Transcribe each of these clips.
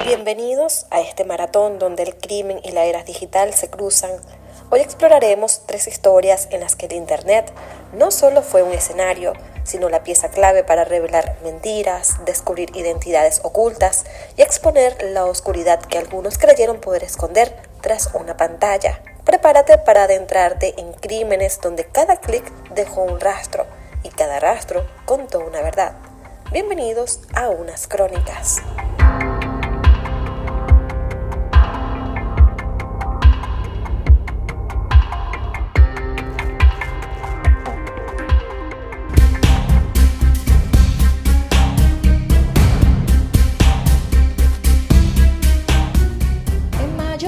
Bienvenidos a este maratón donde el crimen y la era digital se cruzan. Hoy exploraremos 3 historias en las que el Internet no solo fue un escenario, sino la pieza clave para revelar mentiras, descubrir identidades ocultas y exponer la oscuridad que algunos creyeron poder esconder tras una pantalla. Prepárate para adentrarte en crímenes donde cada clic dejó un rastro y cada rastro contó una verdad. Bienvenidos a Unas Crónicas.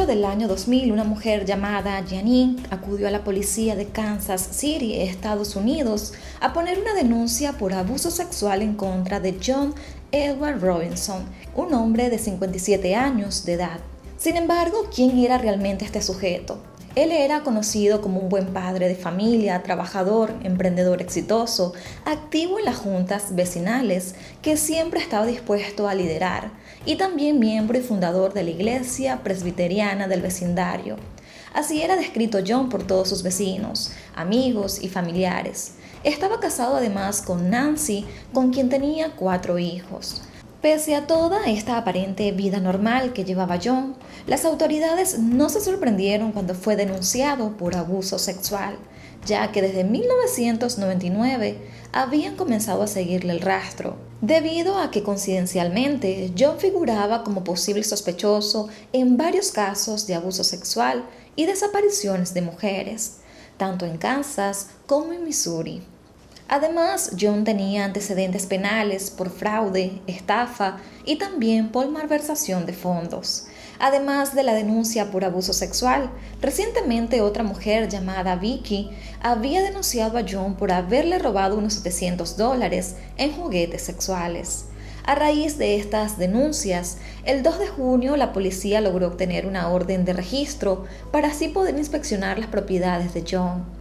Del año 2000, una mujer llamada Janine acudió a la policía de Kansas City, Estados Unidos, a poner una denuncia por abuso sexual en contra de John Edward Robinson, un hombre de 57 años de edad. Sin embargo, ¿quién era realmente este sujeto? Él era conocido como un buen padre de familia, trabajador, emprendedor exitoso, activo en las juntas vecinales, que siempre estaba dispuesto a liderar, y también miembro y fundador de la iglesia presbiteriana del vecindario. Así era descrito John por todos sus vecinos, amigos y familiares. Estaba casado además con Nancy, con quien tenía 4 hijos. Pese a toda esta aparente vida normal que llevaba John, las autoridades no se sorprendieron cuando fue denunciado por abuso sexual, ya que desde 1999 habían comenzado a seguirle el rastro, debido a que coincidencialmente John figuraba como posible sospechoso en varios casos de abuso sexual y desapariciones de mujeres, tanto en Kansas como en Missouri. Además, John tenía antecedentes penales por fraude, estafa y también por malversación de fondos. Además de la denuncia por abuso sexual, recientemente otra mujer llamada Vicky había denunciado a John por haberle robado unos $700 en juguetes sexuales. A raíz de estas denuncias, el 2 de junio la policía logró obtener una orden de registro para así poder inspeccionar las propiedades de John.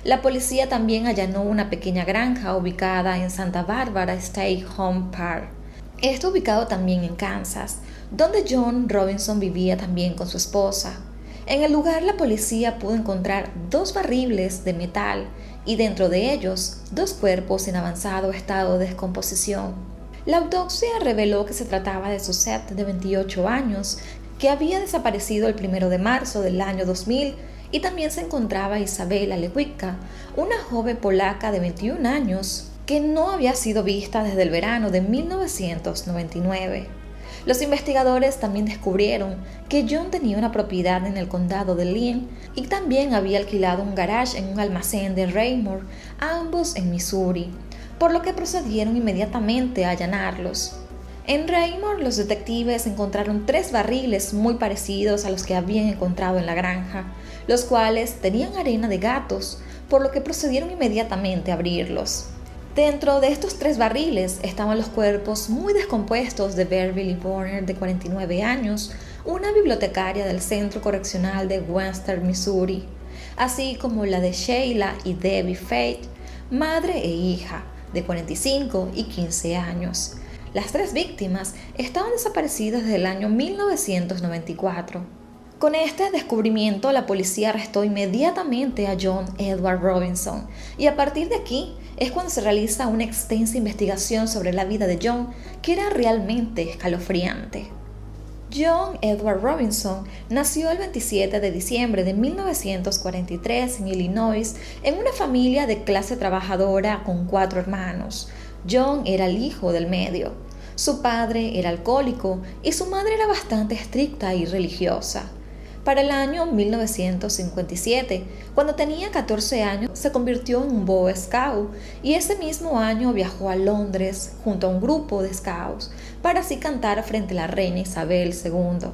La policía también allanó una pequeña granja ubicada en Santa Barbara State Home Park. Esto ubicado también en Kansas, donde John Robinson vivía también con su esposa. En el lugar la policía pudo encontrar 2 barriles de metal y dentro de ellos 2 cuerpos en avanzado estado de descomposición. La autopsia reveló que se trataba de Suzette, de 28 años, que había desaparecido el 1 de marzo del año 2000, y también se encontraba Isabela Lewicka, una joven polaca de 21 años que no había sido vista desde el verano de 1999. Los investigadores también descubrieron que John tenía una propiedad en el condado de Lynn y también había alquilado un garage en un almacén de Raymore, ambos en Missouri, por lo que procedieron inmediatamente a allanarlos. En Raymore, los detectives encontraron 3 barriles muy parecidos a los que habían encontrado en la granja, los cuales tenían arena de gatos, por lo que procedieron inmediatamente a abrirlos. Dentro de estos 3 barriles estaban los cuerpos muy descompuestos de Beverly Warner, de 49 años, una bibliotecaria del Centro Correccional de Western Missouri, así como la de Sheila y Debbie Fate, madre e hija, de 45 y 15 años. Las 3 víctimas estaban desaparecidas desde el año 1994. Con este descubrimiento, la policía arrestó inmediatamente a John Edward Robinson y a partir de aquí es cuando se realiza una extensa investigación sobre la vida de John, que era realmente escalofriante. John Edward Robinson nació el 27 de diciembre de 1943 en Illinois en una familia de clase trabajadora con 4 hermanos. John era el hijo del medio. Su padre era alcohólico y su madre era bastante estricta y religiosa. Para el año 1957, cuando tenía 14 años, se convirtió en un Boy Scout y ese mismo año viajó a Londres junto a un grupo de Scouts para así cantar frente a la reina Isabel II.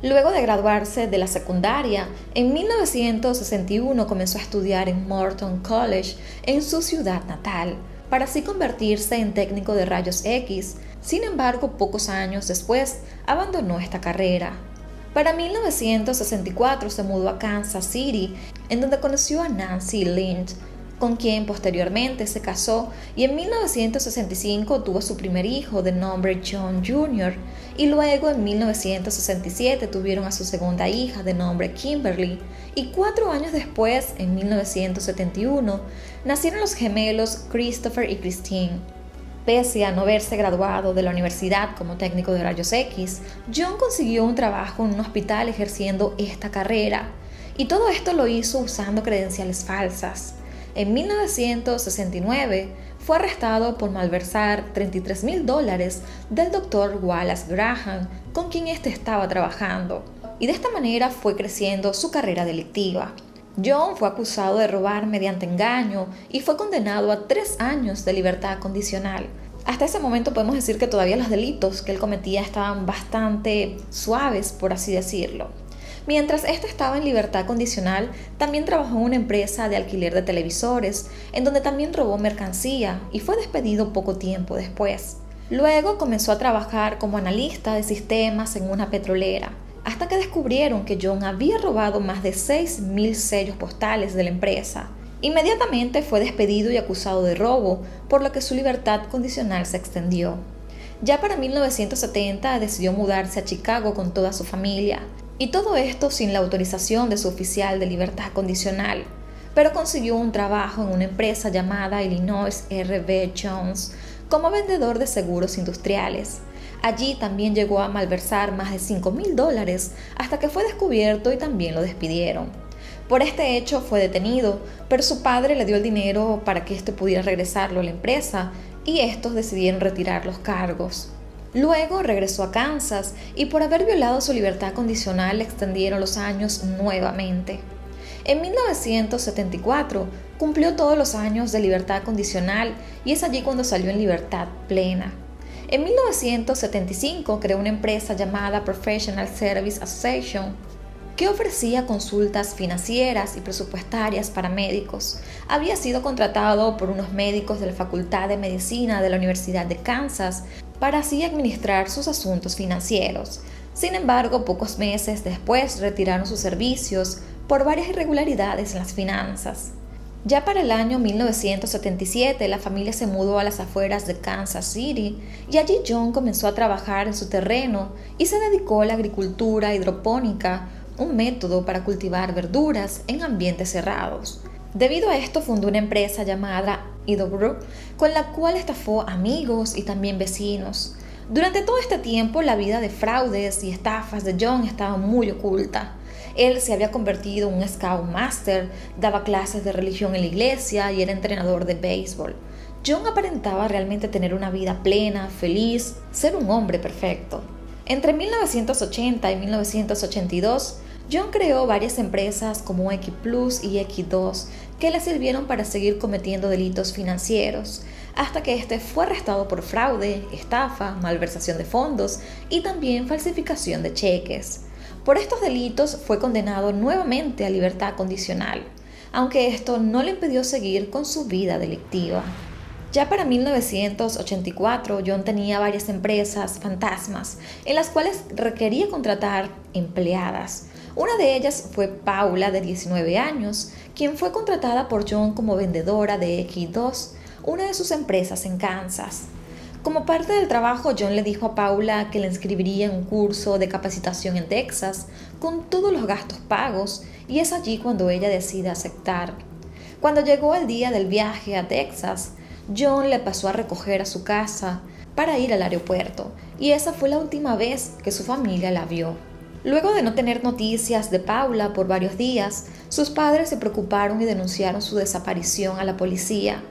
Luego de graduarse de la secundaria, en 1961 comenzó a estudiar en Morton College en su ciudad natal, para así convertirse en técnico de rayos X. Sin embargo, pocos años después, abandonó esta carrera. Para 1964 se mudó a Kansas City, en donde conoció a Nancy Lynch, con quien posteriormente se casó y en 1965 tuvo su primer hijo de nombre John Jr. y luego en 1967 tuvieron a su segunda hija de nombre Kimberly, y 4 años después, en 1971, nacieron los gemelos Christopher y Christine. Pese a no haberse graduado de la universidad como técnico de rayos X, John consiguió un trabajo en un hospital ejerciendo esta carrera, y todo esto lo hizo usando credenciales falsas. En 1969 fue arrestado por malversar $33,000 del Dr. Wallace Graham, con quien éste estaba trabajando, y de esta manera fue creciendo su carrera delictiva. John fue acusado de robar mediante engaño y fue condenado a 3 años de libertad condicional. Hasta ese momento podemos decir que todavía los delitos que él cometía estaban bastante suaves, por así decirlo. Mientras este estaba en libertad condicional, también trabajó en una empresa de alquiler de televisores, en donde también robó mercancía y fue despedido poco tiempo después. Luego comenzó a trabajar como analista de sistemas en una petrolera, hasta que descubrieron que John había robado más de 6,000 sellos postales de la empresa. Inmediatamente fue despedido y acusado de robo, por lo que su libertad condicional se extendió. Ya para 1970 decidió mudarse a Chicago con toda su familia, y todo esto sin la autorización de su oficial de libertad condicional, pero consiguió un trabajo en una empresa llamada Illinois R.B. Jones como vendedor de seguros industriales. Allí también llegó a malversar más de $5,000 hasta que fue descubierto y también lo despidieron. Por este hecho fue detenido, pero su padre le dio el dinero para que éste pudiera regresarlo a la empresa y estos decidieron retirar los cargos. Luego regresó a Kansas y por haber violado su libertad condicional le extendieron los años nuevamente. En 1974 cumplió todos los años de libertad condicional y es allí cuando salió en libertad plena. En 1975 creó una empresa llamada Professional Service Association que ofrecía consultas financieras y presupuestarias para médicos. Había sido contratado por unos médicos de la Facultad de Medicina de la Universidad de Kansas para así administrar sus asuntos financieros. Sin embargo, pocos meses después retiraron sus servicios por varias irregularidades en las finanzas. Ya para el año 1977, la familia se mudó a las afueras de Kansas City y allí John comenzó a trabajar en su terreno y se dedicó a la agricultura hidropónica, un método para cultivar verduras en ambientes cerrados. Debido a esto fundó una empresa llamada Edo Group, con la cual estafó amigos y también vecinos. Durante todo este tiempo, la vida de fraudes y estafas de John estaba muy oculta. Él se había convertido en un Scoutmaster, daba clases de religión en la iglesia y era entrenador de béisbol. John aparentaba realmente tener una vida plena, feliz, ser un hombre perfecto. Entre 1980 y 1982, John creó varias empresas como X Plus y X2 que le sirvieron para seguir cometiendo delitos financieros, hasta que este fue arrestado por fraude, estafa, malversación de fondos y también falsificación de cheques. Por estos delitos fue condenado nuevamente a libertad condicional, aunque esto no le impidió seguir con su vida delictiva. Ya para 1984, John tenía varias empresas fantasmas en las cuales requería contratar empleadas. Una de ellas fue Paula, de 19 años, quien fue contratada por John como vendedora de X2, una de sus empresas en Kansas. Como parte del trabajo, John le dijo a Paula que le inscribiría en un curso de capacitación en Texas con todos los gastos pagos, y es allí cuando ella decide aceptar. Cuando llegó el día del viaje a Texas, John le pasó a recoger a su casa para ir al aeropuerto, y esa fue la última vez que su familia la vio. Luego de no tener noticias de Paula por varios días, sus padres se preocuparon y denunciaron su desaparición a la policía.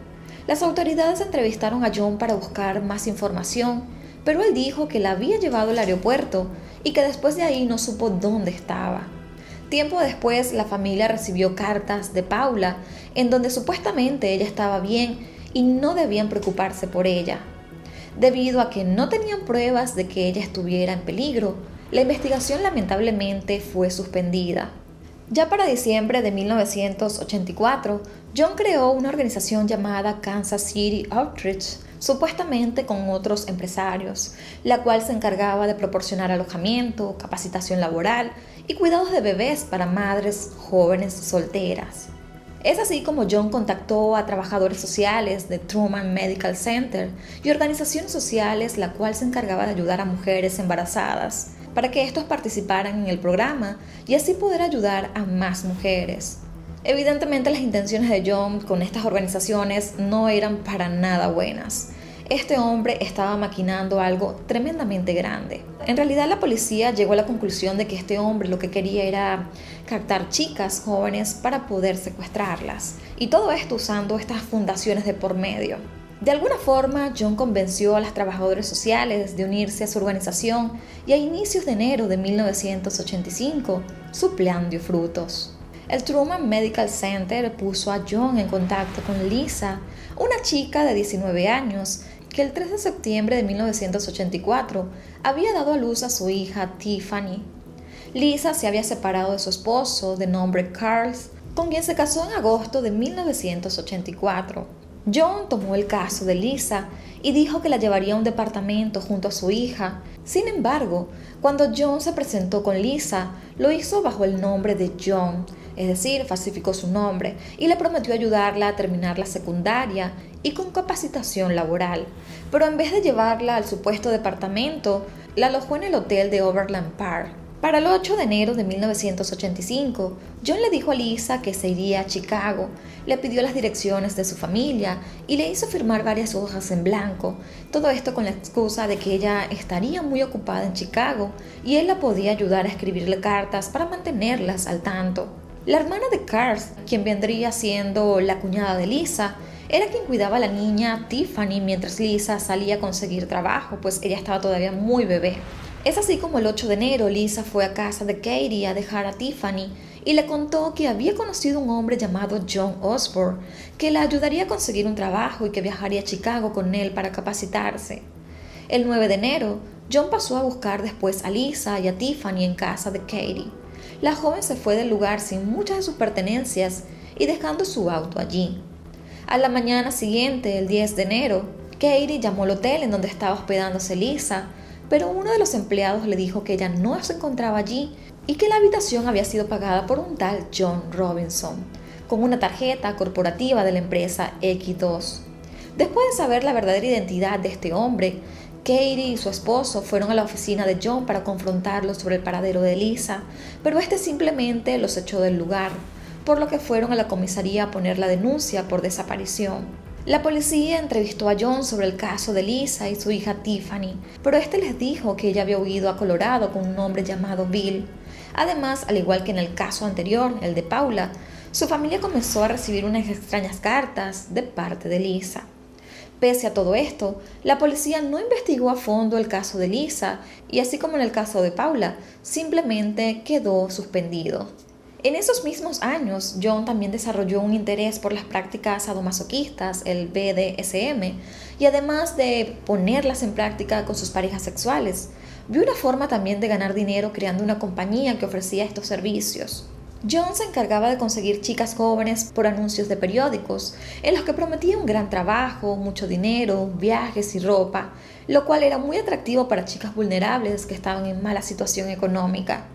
Las autoridades entrevistaron a John para buscar más información, pero él dijo que la había llevado al aeropuerto y que después de ahí no supo dónde estaba. Tiempo después, la familia recibió cartas de Paula en donde supuestamente ella estaba bien y no debían preocuparse por ella. Debido a que no tenían pruebas de que ella estuviera en peligro, la investigación lamentablemente fue suspendida. Ya para diciembre de 1984, John creó una organización llamada Kansas City Outreach, supuestamente con otros empresarios, la cual se encargaba de proporcionar alojamiento, capacitación laboral y cuidados de bebés para madres jóvenes solteras. Es así como John contactó a trabajadores sociales de Truman Medical Center y organizaciones sociales la cual se encargaba de ayudar a mujeres embarazadas para que estos participaran en el programa y así poder ayudar a más mujeres. Evidentemente las intenciones de John con estas organizaciones no eran para nada buenas. Este hombre estaba maquinando algo tremendamente grande. En realidad la policía llegó a la conclusión de que este hombre lo que quería era captar chicas jóvenes para poder secuestrarlas. Y todo esto usando estas fundaciones de por medio. De alguna forma, John convenció a las trabajadoras sociales de unirse a su organización y a inicios de enero de 1985 su plan dio frutos. El Truman Medical Center puso a John en contacto con Lisa, una chica de 19 años que el 3 de septiembre de 1984 había dado a luz a su hija Tiffany. Lisa se había separado de su esposo de nombre Carl, con quien se casó en agosto de 1984. John tomó el caso de Lisa y dijo que la llevaría a un departamento junto a su hija. Sin embargo, cuando John se presentó con Lisa, lo hizo bajo el nombre de John, es decir, falsificó su nombre y le prometió ayudarla a terminar la secundaria y con capacitación laboral. Pero en vez de llevarla al supuesto departamento, la alojó en el hotel de Overland Park. Para el 8 de enero de 1985, John le dijo a Lisa que se iría a Chicago, le pidió las direcciones de su familia y le hizo firmar varias hojas en blanco, todo esto con la excusa de que ella estaría muy ocupada en Chicago y él la podía ayudar a escribirle cartas para mantenerlas al tanto. La hermana de Carl, quien vendría siendo la cuñada de Lisa, era quien cuidaba a la niña Tiffany mientras Lisa salía a conseguir trabajo, pues ella estaba todavía muy bebé. Es así como el 8 de enero Lisa fue a casa de Katie a dejar a Tiffany y le contó que había conocido a un hombre llamado John Osborne que la ayudaría a conseguir un trabajo y que viajaría a Chicago con él para capacitarse. El 9 de enero, John pasó a buscar después a Lisa y a Tiffany en casa de Katie. La joven se fue del lugar sin muchas de sus pertenencias y dejando su auto allí. A la mañana siguiente, el 10 de enero, Katie llamó al hotel en donde estaba hospedándose Lisa, pero uno de los empleados le dijo que ella no se encontraba allí y que la habitación había sido pagada por un tal John Robinson, con una tarjeta corporativa de la empresa X2. Después de saber la verdadera identidad de este hombre, Katie y su esposo fueron a la oficina de John para confrontarlo sobre el paradero de Lisa, pero este simplemente los echó del lugar, por lo que fueron a la comisaría a poner la denuncia por desaparición. La policía entrevistó a John sobre el caso de Lisa y su hija Tiffany, pero este les dijo que ella había huido a Colorado con un hombre llamado Bill. Además, al igual que en el caso anterior, el de Paula, su familia comenzó a recibir unas extrañas cartas de parte de Lisa. Pese a todo esto, la policía no investigó a fondo el caso de Lisa y así como en el caso de Paula, simplemente quedó suspendido. En esos mismos años, John también desarrolló un interés por las prácticas sadomasoquistas, el BDSM, y además de ponerlas en práctica con sus parejas sexuales, vio una forma también de ganar dinero creando una compañía que ofrecía estos servicios. John se encargaba de conseguir chicas jóvenes por anuncios de periódicos, en los que prometía un gran trabajo, mucho dinero, viajes y ropa, lo cual era muy atractivo para chicas vulnerables que estaban en mala situación económica.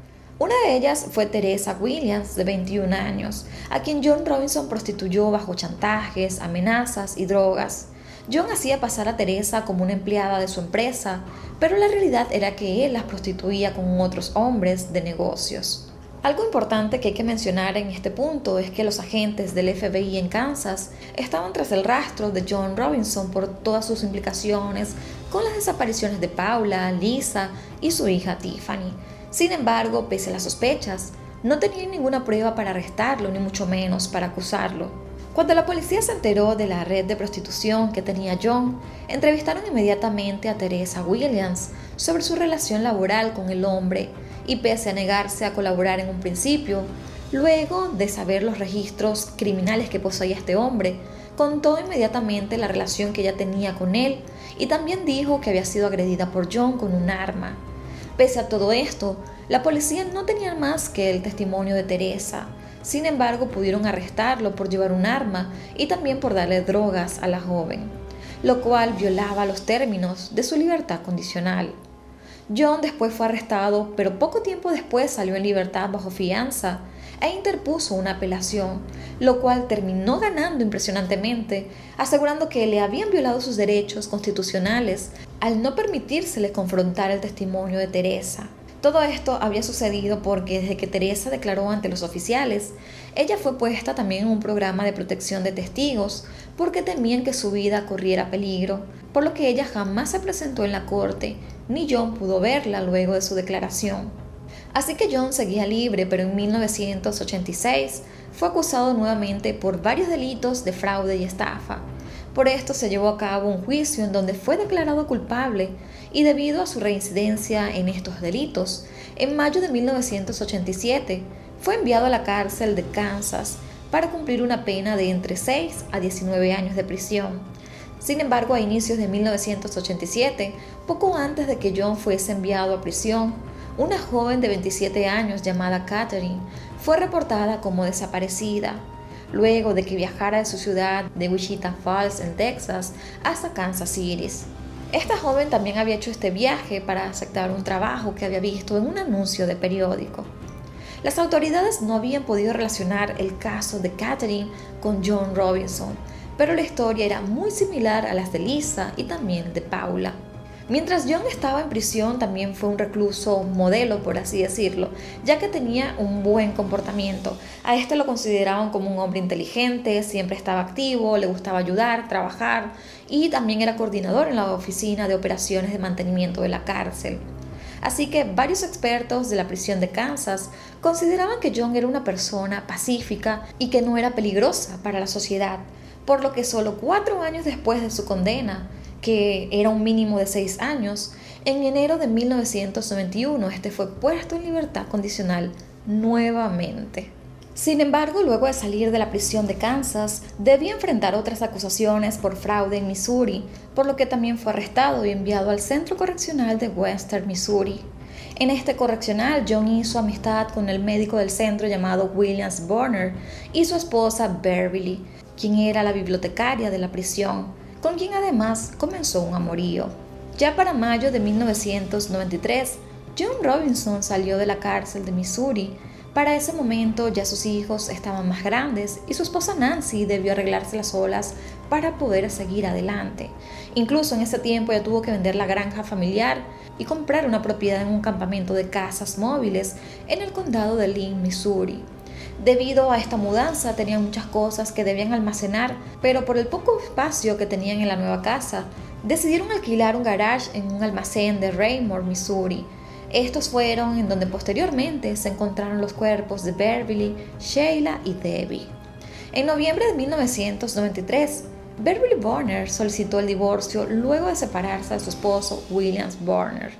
Una de ellas fue Teresa Williams, de 21 años, a quien John Robinson prostituyó bajo chantajes, amenazas y drogas. John hacía pasar a Teresa como una empleada de su empresa, pero la realidad era que él las prostituía con otros hombres de negocios. Algo importante que hay que mencionar en este punto es que los agentes del FBI en Kansas estaban tras el rastro de John Robinson por todas sus implicaciones con las desapariciones de Paula, Lisa y su hija Tiffany. Sin embargo, pese a las sospechas, no tenían ninguna prueba para arrestarlo, ni mucho menos para acusarlo. Cuando la policía se enteró de la red de prostitución que tenía John, entrevistaron inmediatamente a Teresa Williams sobre su relación laboral con el hombre y pese a negarse a colaborar en un principio, luego de saber los registros criminales que poseía este hombre, contó inmediatamente la relación que ella tenía con él y también dijo que había sido agredida por John con un arma. Pese a todo esto, la policía no tenía más que el testimonio de Teresa. Sin embargo, pudieron arrestarlo por llevar un arma y también por darle drogas a la joven, lo cual violaba los términos de su libertad condicional. John después fue arrestado, pero poco tiempo después salió en libertad bajo fianza, e interpuso una apelación, lo cual terminó ganando impresionantemente, asegurando que le habían violado sus derechos constitucionales al no permitírsele confrontar el testimonio de Teresa. Todo esto había sucedido porque desde que Teresa declaró ante los oficiales, ella fue puesta también en un programa de protección de testigos porque temían que su vida corriera peligro, por lo que ella jamás se presentó en la corte, ni John pudo verla luego de su declaración. Así que John seguía libre, pero en 1986 fue acusado nuevamente por varios delitos de fraude y estafa. Por esto se llevó a cabo un juicio en donde fue declarado culpable y debido a su reincidencia en estos delitos, en mayo de 1987 fue enviado a la cárcel de Kansas para cumplir una pena de entre 6 a 19 años de prisión. Sin embargo, a inicios de 1987, poco antes de que John fuese enviado a prisión, una joven de 27 años llamada Catherine fue reportada como desaparecida, luego de que viajara de su ciudad de Wichita Falls, en Texas, hasta Kansas City. Esta joven también había hecho este viaje para aceptar un trabajo que había visto en un anuncio de periódico. Las autoridades no habían podido relacionar el caso de Catherine con John Robinson, pero la historia era muy similar a las de Lisa y también de Paula. Mientras John estaba en prisión, también fue un recluso modelo, por así decirlo, ya que tenía un buen comportamiento. A este lo consideraban como un hombre inteligente, siempre estaba activo, le gustaba ayudar, trabajar y también era coordinador en la oficina de operaciones de mantenimiento de la cárcel. Así que varios expertos de la prisión de Kansas consideraban que John era una persona pacífica y que no era peligrosa para la sociedad, por lo que solo 4 años después de su condena, que era un mínimo de 6 años, en enero de 1991 este fue puesto en libertad condicional nuevamente. Sin embargo, luego de salir de la prisión de Kansas, debía enfrentar otras acusaciones por fraude en Missouri, por lo que también fue arrestado y enviado al Centro Correccional de Western Missouri. En este correccional, John hizo amistad con el médico del centro llamado William Borner y su esposa Beverly, quien era la bibliotecaria de la prisión, con quien además comenzó un amorío. Ya para mayo de 1993, John Robinson salió de la cárcel de Missouri. Para ese momento ya sus hijos estaban más grandes y su esposa Nancy debió arreglárselas solas para poder seguir adelante. Incluso en ese tiempo ya tuvo que vender la granja familiar y comprar una propiedad en un campamento de casas móviles en el condado de Lynn, Missouri. Debido a esta mudanza tenían muchas cosas que debían almacenar, pero por el poco espacio que tenían en la nueva casa, decidieron alquilar un garage en un almacén de Raymore, Missouri. Estos fueron en donde posteriormente se encontraron los cuerpos de Beverly, Sheila y Debbie. En noviembre de 1993, Beverly Borner solicitó el divorcio luego de separarse de su esposo William Borner.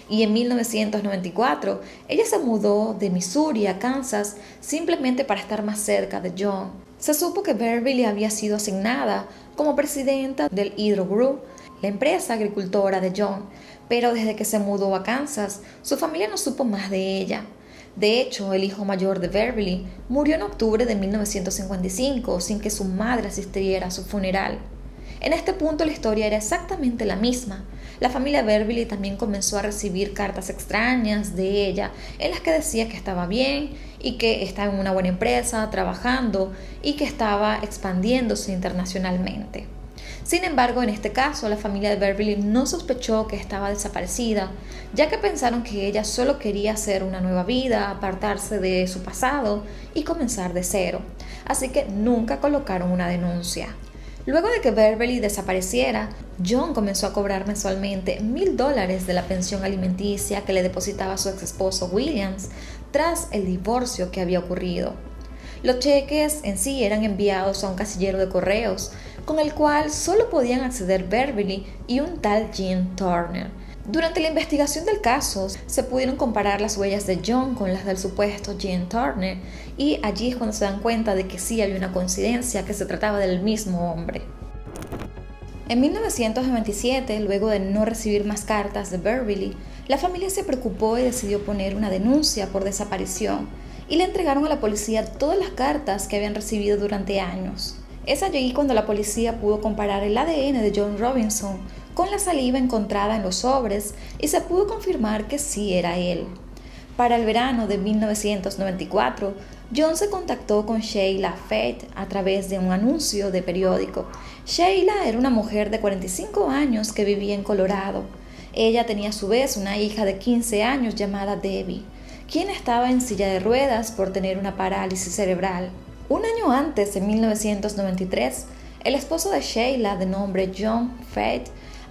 Y en 1994, ella se mudó de Missouri a Kansas simplemente para estar más cerca de John. Se supo que Beverly había sido asignada como presidenta del Hydro Group, la empresa agricultora de John, pero desde que se mudó a Kansas, su familia no supo más de ella. De hecho, el hijo mayor de Beverly murió en octubre de 1955 sin que su madre asistiera a su funeral. En este punto la historia era exactamente la misma. La familia Beverly también comenzó a recibir cartas extrañas de ella en las que decía que estaba bien y que estaba en una buena empresa, trabajando y que estaba expandiéndose internacionalmente. Sin embargo, en este caso, la familia de Beverly no sospechó que estaba desaparecida, ya que pensaron que ella solo quería hacer una nueva vida, apartarse de su pasado y comenzar de cero. Así que nunca colocaron una denuncia. Luego de que Beverly desapareciera, John comenzó a cobrar mensualmente $1,000 de la pensión alimenticia que le depositaba su ex esposo Williams tras el divorcio que había ocurrido. Los cheques en sí eran enviados a un casillero de correos, con el cual solo podían acceder Beverly y un tal Jean Turner. Durante la investigación del caso, se pudieron comparar las huellas de John con las del supuesto Jean Turner, y allí es cuando se dan cuenta de que sí había una coincidencia, que se trataba del mismo hombre. En 1997, luego de no recibir más cartas de Beverly, la familia se preocupó y decidió poner una denuncia por desaparición, y le entregaron a la policía todas las cartas que habían recibido durante años. Es allí cuando la policía pudo comparar el ADN de John Robinson con la saliva encontrada en los sobres y se pudo confirmar que sí era él. Para el verano de 1994, John se contactó con Sheila Fate a través de un anuncio de periódico. Sheila era una mujer de 45 años que vivía en Colorado. Ella tenía a su vez una hija de 15 años llamada Debbie, quien estaba en silla de ruedas por tener una parálisis cerebral. Un año antes, en 1993, el esposo de Sheila, de nombre John Fate,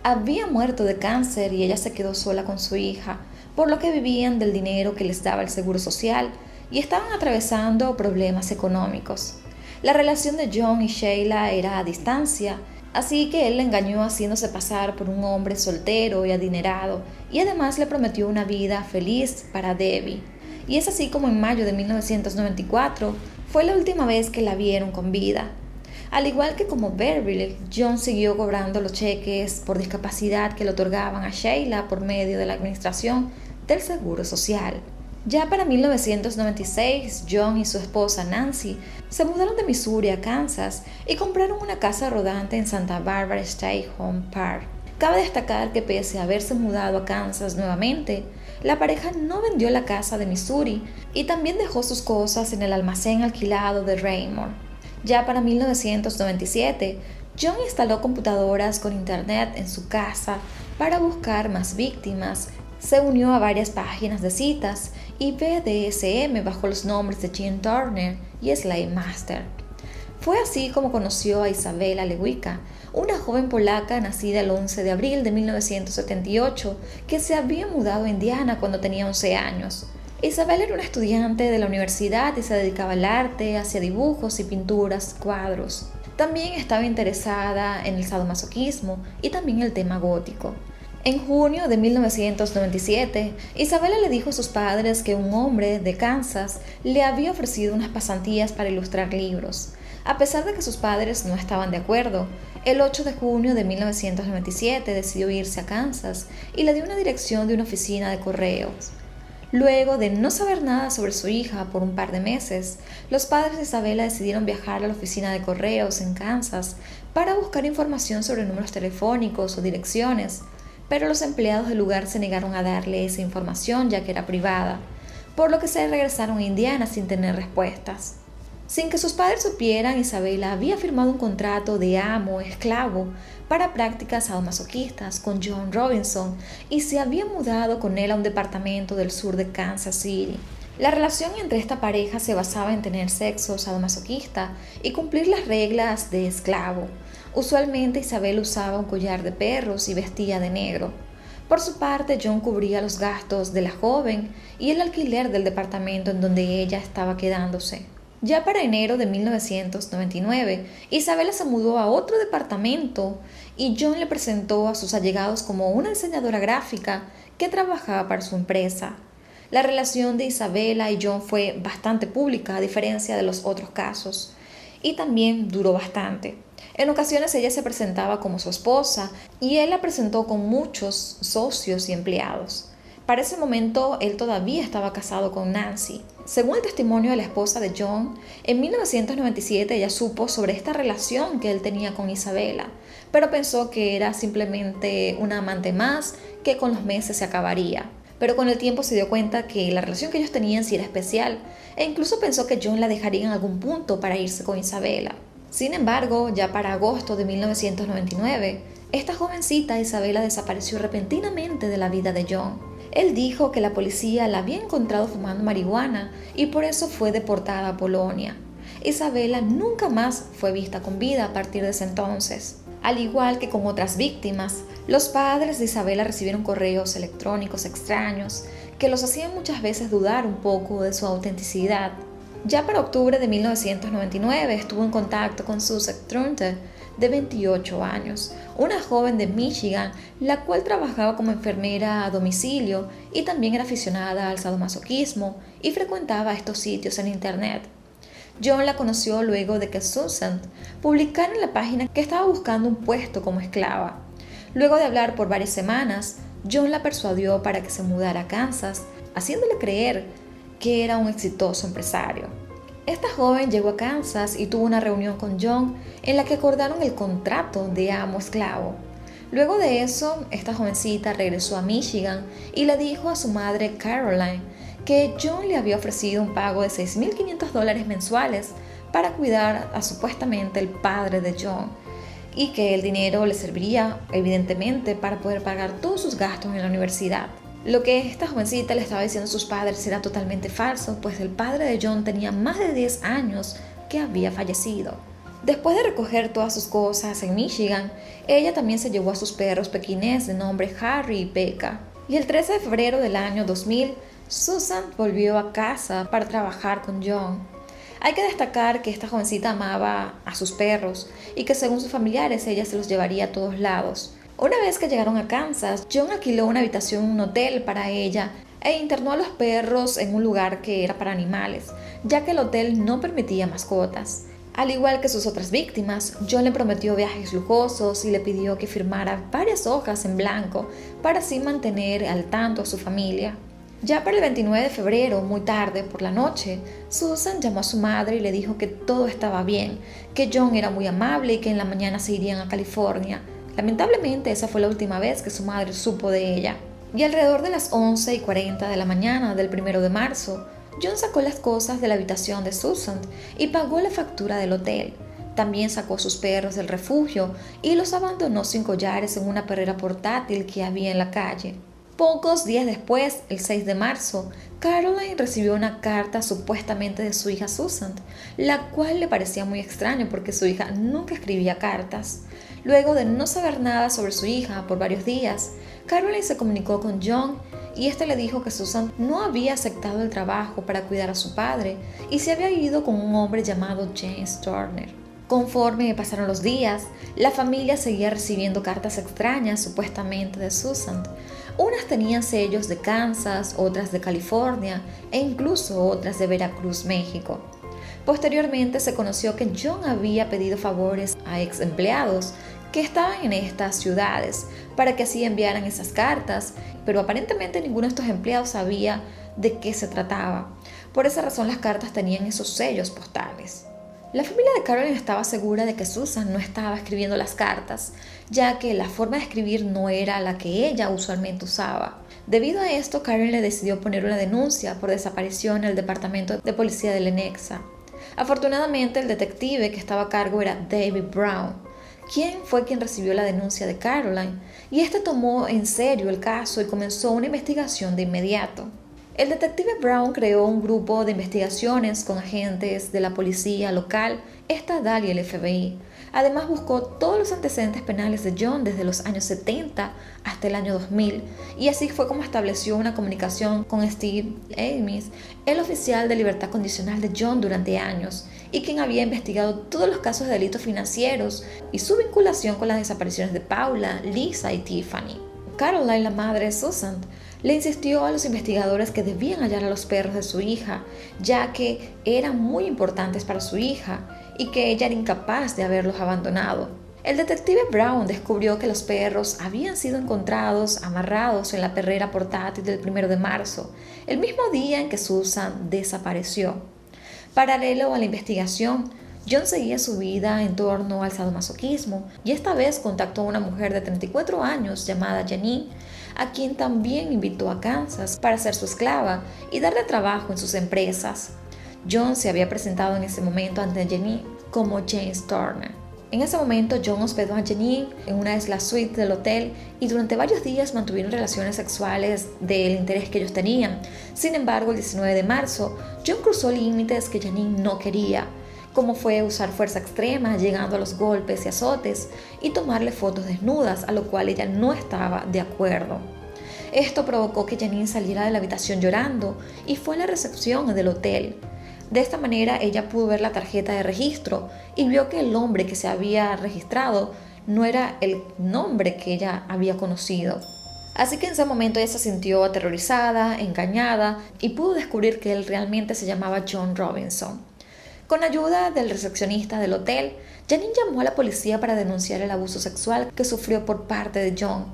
había muerto de cáncer y ella se quedó sola con su hija, por lo que vivían del dinero que les daba el Seguro Social y estaban atravesando problemas económicos. La relación de John y Sheila era a distancia, así que él la engañó haciéndose pasar por un hombre soltero y adinerado, y además le prometió una vida feliz para Debbie. Y es así como en mayo de 1994 fue la última vez que la vieron con vida. Al igual que como Beverly, John siguió cobrando los cheques por discapacidad que le otorgaban a Sheila por medio de la administración del Seguro Social. Ya para 1996, John y su esposa Nancy se mudaron de Missouri a Kansas y compraron una casa rodante en Santa Barbara State Home Park. Cabe destacar que pese a haberse mudado a Kansas nuevamente, la pareja no vendió la casa de Missouri y también dejó sus cosas en el almacén alquilado de Raymond. Ya para 1997, John instaló computadoras con internet en su casa para buscar más víctimas. Se unió a varias páginas de citas y BDSM bajo los nombres de Jim Turner y Slave Master. Fue así como conoció a Isabela Lewicka, una joven polaca nacida el 11 de abril de 1978 que se había mudado a Indiana cuando tenía 11 años. Isabela era una estudiante de la universidad y se dedicaba al arte, hacía dibujos y pinturas, cuadros. También estaba interesada en el sadomasoquismo y también el tema gótico. En junio de 1997, Isabela le dijo a sus padres que un hombre de Kansas le había ofrecido unas pasantías para ilustrar libros. A pesar de que sus padres no estaban de acuerdo, el 8 de junio de 1997 decidió irse a Kansas y le dio una dirección de una oficina de correos. Luego de no saber nada sobre su hija por un par de meses, los padres de Isabela decidieron viajar a la oficina de correos en Kansas para buscar información sobre números telefónicos o direcciones, pero los empleados del lugar se negaron a darle esa información ya que era privada, por lo que se regresaron a Indiana sin tener respuestas. Sin que sus padres supieran, Isabela había firmado un contrato de amo-esclavo para prácticas sadomasoquistas con John Robinson y se había mudado con él a un departamento del sur de Kansas City. La relación entre esta pareja se basaba en tener sexo sadomasoquista y cumplir las reglas de esclavo. Usualmente Isabel usaba un collar de perros y vestía de negro. Por su parte, John cubría los gastos de la joven y el alquiler del departamento en donde ella estaba quedándose. Ya para enero de 1999, Isabela se mudó a otro departamento y John le presentó a sus allegados como una diseñadora gráfica que trabajaba para su empresa. La relación de Isabela y John fue bastante pública a diferencia de los otros casos y también duró bastante. En ocasiones ella se presentaba como su esposa y él la presentó con muchos socios y empleados. Para ese momento, él todavía estaba casado con Nancy. Según el testimonio de la esposa de John, en 1997 ella supo sobre esta relación que él tenía con Isabela, pero pensó que era simplemente una amante más que con los meses se acabaría. Pero con el tiempo se dio cuenta que la relación que ellos tenían sí era especial e incluso pensó que John la dejaría en algún punto para irse con Isabela. Sin embargo, ya para agosto de 1999, esta jovencita Isabela desapareció repentinamente de la vida de John. Él dijo que la policía la había encontrado fumando marihuana y por eso fue deportada a Polonia. Isabela nunca más fue vista con vida a partir de ese entonces. Al igual que con otras víctimas, los padres de Isabela recibieron correos electrónicos extraños que los hacían muchas veces dudar un poco de su autenticidad. Ya para octubre de 1999 estuvo en contacto con Susan Trunte, de 28 años, una joven de Michigan, la cual trabajaba como enfermera a domicilio y también era aficionada al sadomasoquismo y frecuentaba estos sitios en internet. John la conoció luego de que Susan publicara en la página que estaba buscando un puesto como esclava. Luego de hablar por varias semanas, John la persuadió para que se mudara a Kansas, haciéndole creer que era un exitoso empresario. Esta joven llegó a Kansas y tuvo una reunión con John en la que acordaron el contrato de amo-esclavo. Luego de eso, esta jovencita regresó a Michigan y le dijo a su madre Caroline que John le había ofrecido un pago de $6,500 mensuales para cuidar a supuestamente el padre de John, y que el dinero le serviría evidentemente para poder pagar todos sus gastos en la universidad. Lo que esta jovencita le estaba diciendo a sus padres era totalmente falso, pues el padre de John tenía más de 10 años que había fallecido. Después de recoger todas sus cosas en Michigan, ella también se llevó a sus perros pequinés de nombre Harry y Becca. Y el 13 de febrero del año 2000, Susan volvió a casa para trabajar con John. Hay que destacar que esta jovencita amaba a sus perros y que según sus familiares ella se los llevaría a todos lados. Una vez que llegaron a Kansas, John alquiló una habitación en un hotel para ella e internó a los perros en un lugar que era para animales, ya que el hotel no permitía mascotas. Al igual que sus otras víctimas, John le prometió viajes lujosos y le pidió que firmara varias hojas en blanco para así mantener al tanto a su familia. Ya para el 29 de febrero, muy tarde por la noche, Susan llamó a su madre y le dijo que todo estaba bien, que John era muy amable y que en la mañana se irían a California. Lamentablemente, esa fue la última vez que su madre supo de ella. Y alrededor de las 11:40 de la mañana del 1 de marzo, John sacó las cosas de la habitación de Susan y pagó la factura del hotel. También sacó sus perros del refugio y los abandonó sin collares en una perrera portátil que había en la calle. Pocos días después, el 6 de marzo, Caroline recibió una carta supuestamente de su hija Susan, la cual le parecía muy extraño porque su hija nunca escribía cartas. Luego de no saber nada sobre su hija por varios días, Caroline se comunicó con John y este le dijo que Susan no había aceptado el trabajo para cuidar a su padre y se había ido con un hombre llamado James Turner. Conforme pasaron los días, la familia seguía recibiendo cartas extrañas supuestamente de Susan. Unas tenían sellos de Kansas, otras de California e incluso otras de Veracruz, México. Posteriormente se conoció que John había pedido favores a ex empleados que estaban en estas ciudades para que así enviaran esas cartas, pero aparentemente ninguno de estos empleados sabía de qué se trataba. Por esa razón las cartas tenían esos sellos postales. La familia de Caroline estaba segura de que Susan no estaba escribiendo las cartas, ya que la forma de escribir no era la que ella usualmente usaba. Debido a esto, Caroline le decidió poner una denuncia por desaparición en el departamento de policía de Lenexa. Afortunadamente, el detective que estaba a cargo era David Brown, quien recibió la denuncia de Caroline, y este tomó en serio el caso y comenzó una investigación de inmediato. El detective Brown creó un grupo de investigaciones con agentes de la policía local, estatal y el FBI. Además buscó todos los antecedentes penales de John desde los años 70 hasta el año 2000 y así fue como estableció una comunicación con Steve Ames, el oficial de libertad condicional de John durante años y quien había investigado todos los casos de delitos financieros y su vinculación con las desapariciones de Paula, Lisa y Tiffany. Caroline, la madre de Susan, le insistió a los investigadores que debían hallar a los perros de su hija, ya que eran muy importantes para su hija y que ella era incapaz de haberlos abandonado. El detective Brown descubrió que los perros habían sido encontrados amarrados en la perrera portátil del 1 de marzo, el mismo día en que Susan desapareció. Paralelo a la investigación, John seguía su vida en torno al sadomasoquismo y esta vez contactó a una mujer de 34 años llamada Janine, a quien también invitó a Kansas para ser su esclava y darle trabajo en sus empresas. John se había presentado en ese momento ante Janine como James Turner. En ese momento, John hospedó a Janine en una de las suites del hotel y durante varios días mantuvieron relaciones sexuales del interés que ellos tenían. Sin embargo, el 19 de marzo, John cruzó límites que Janine no quería, como fue usar fuerza extrema, llegando a los golpes y azotes, y tomarle fotos desnudas, a lo cual ella no estaba de acuerdo. Esto provocó que Janine saliera de la habitación llorando y fue a la recepción del hotel. De esta manera ella pudo ver la tarjeta de registro y vio que el hombre que se había registrado no era el nombre que ella había conocido. Así que en ese momento ella se sintió aterrorizada, engañada y pudo descubrir que él realmente se llamaba John Robinson. Con ayuda del recepcionista del hotel, Janine llamó a la policía para denunciar el abuso sexual que sufrió por parte de John.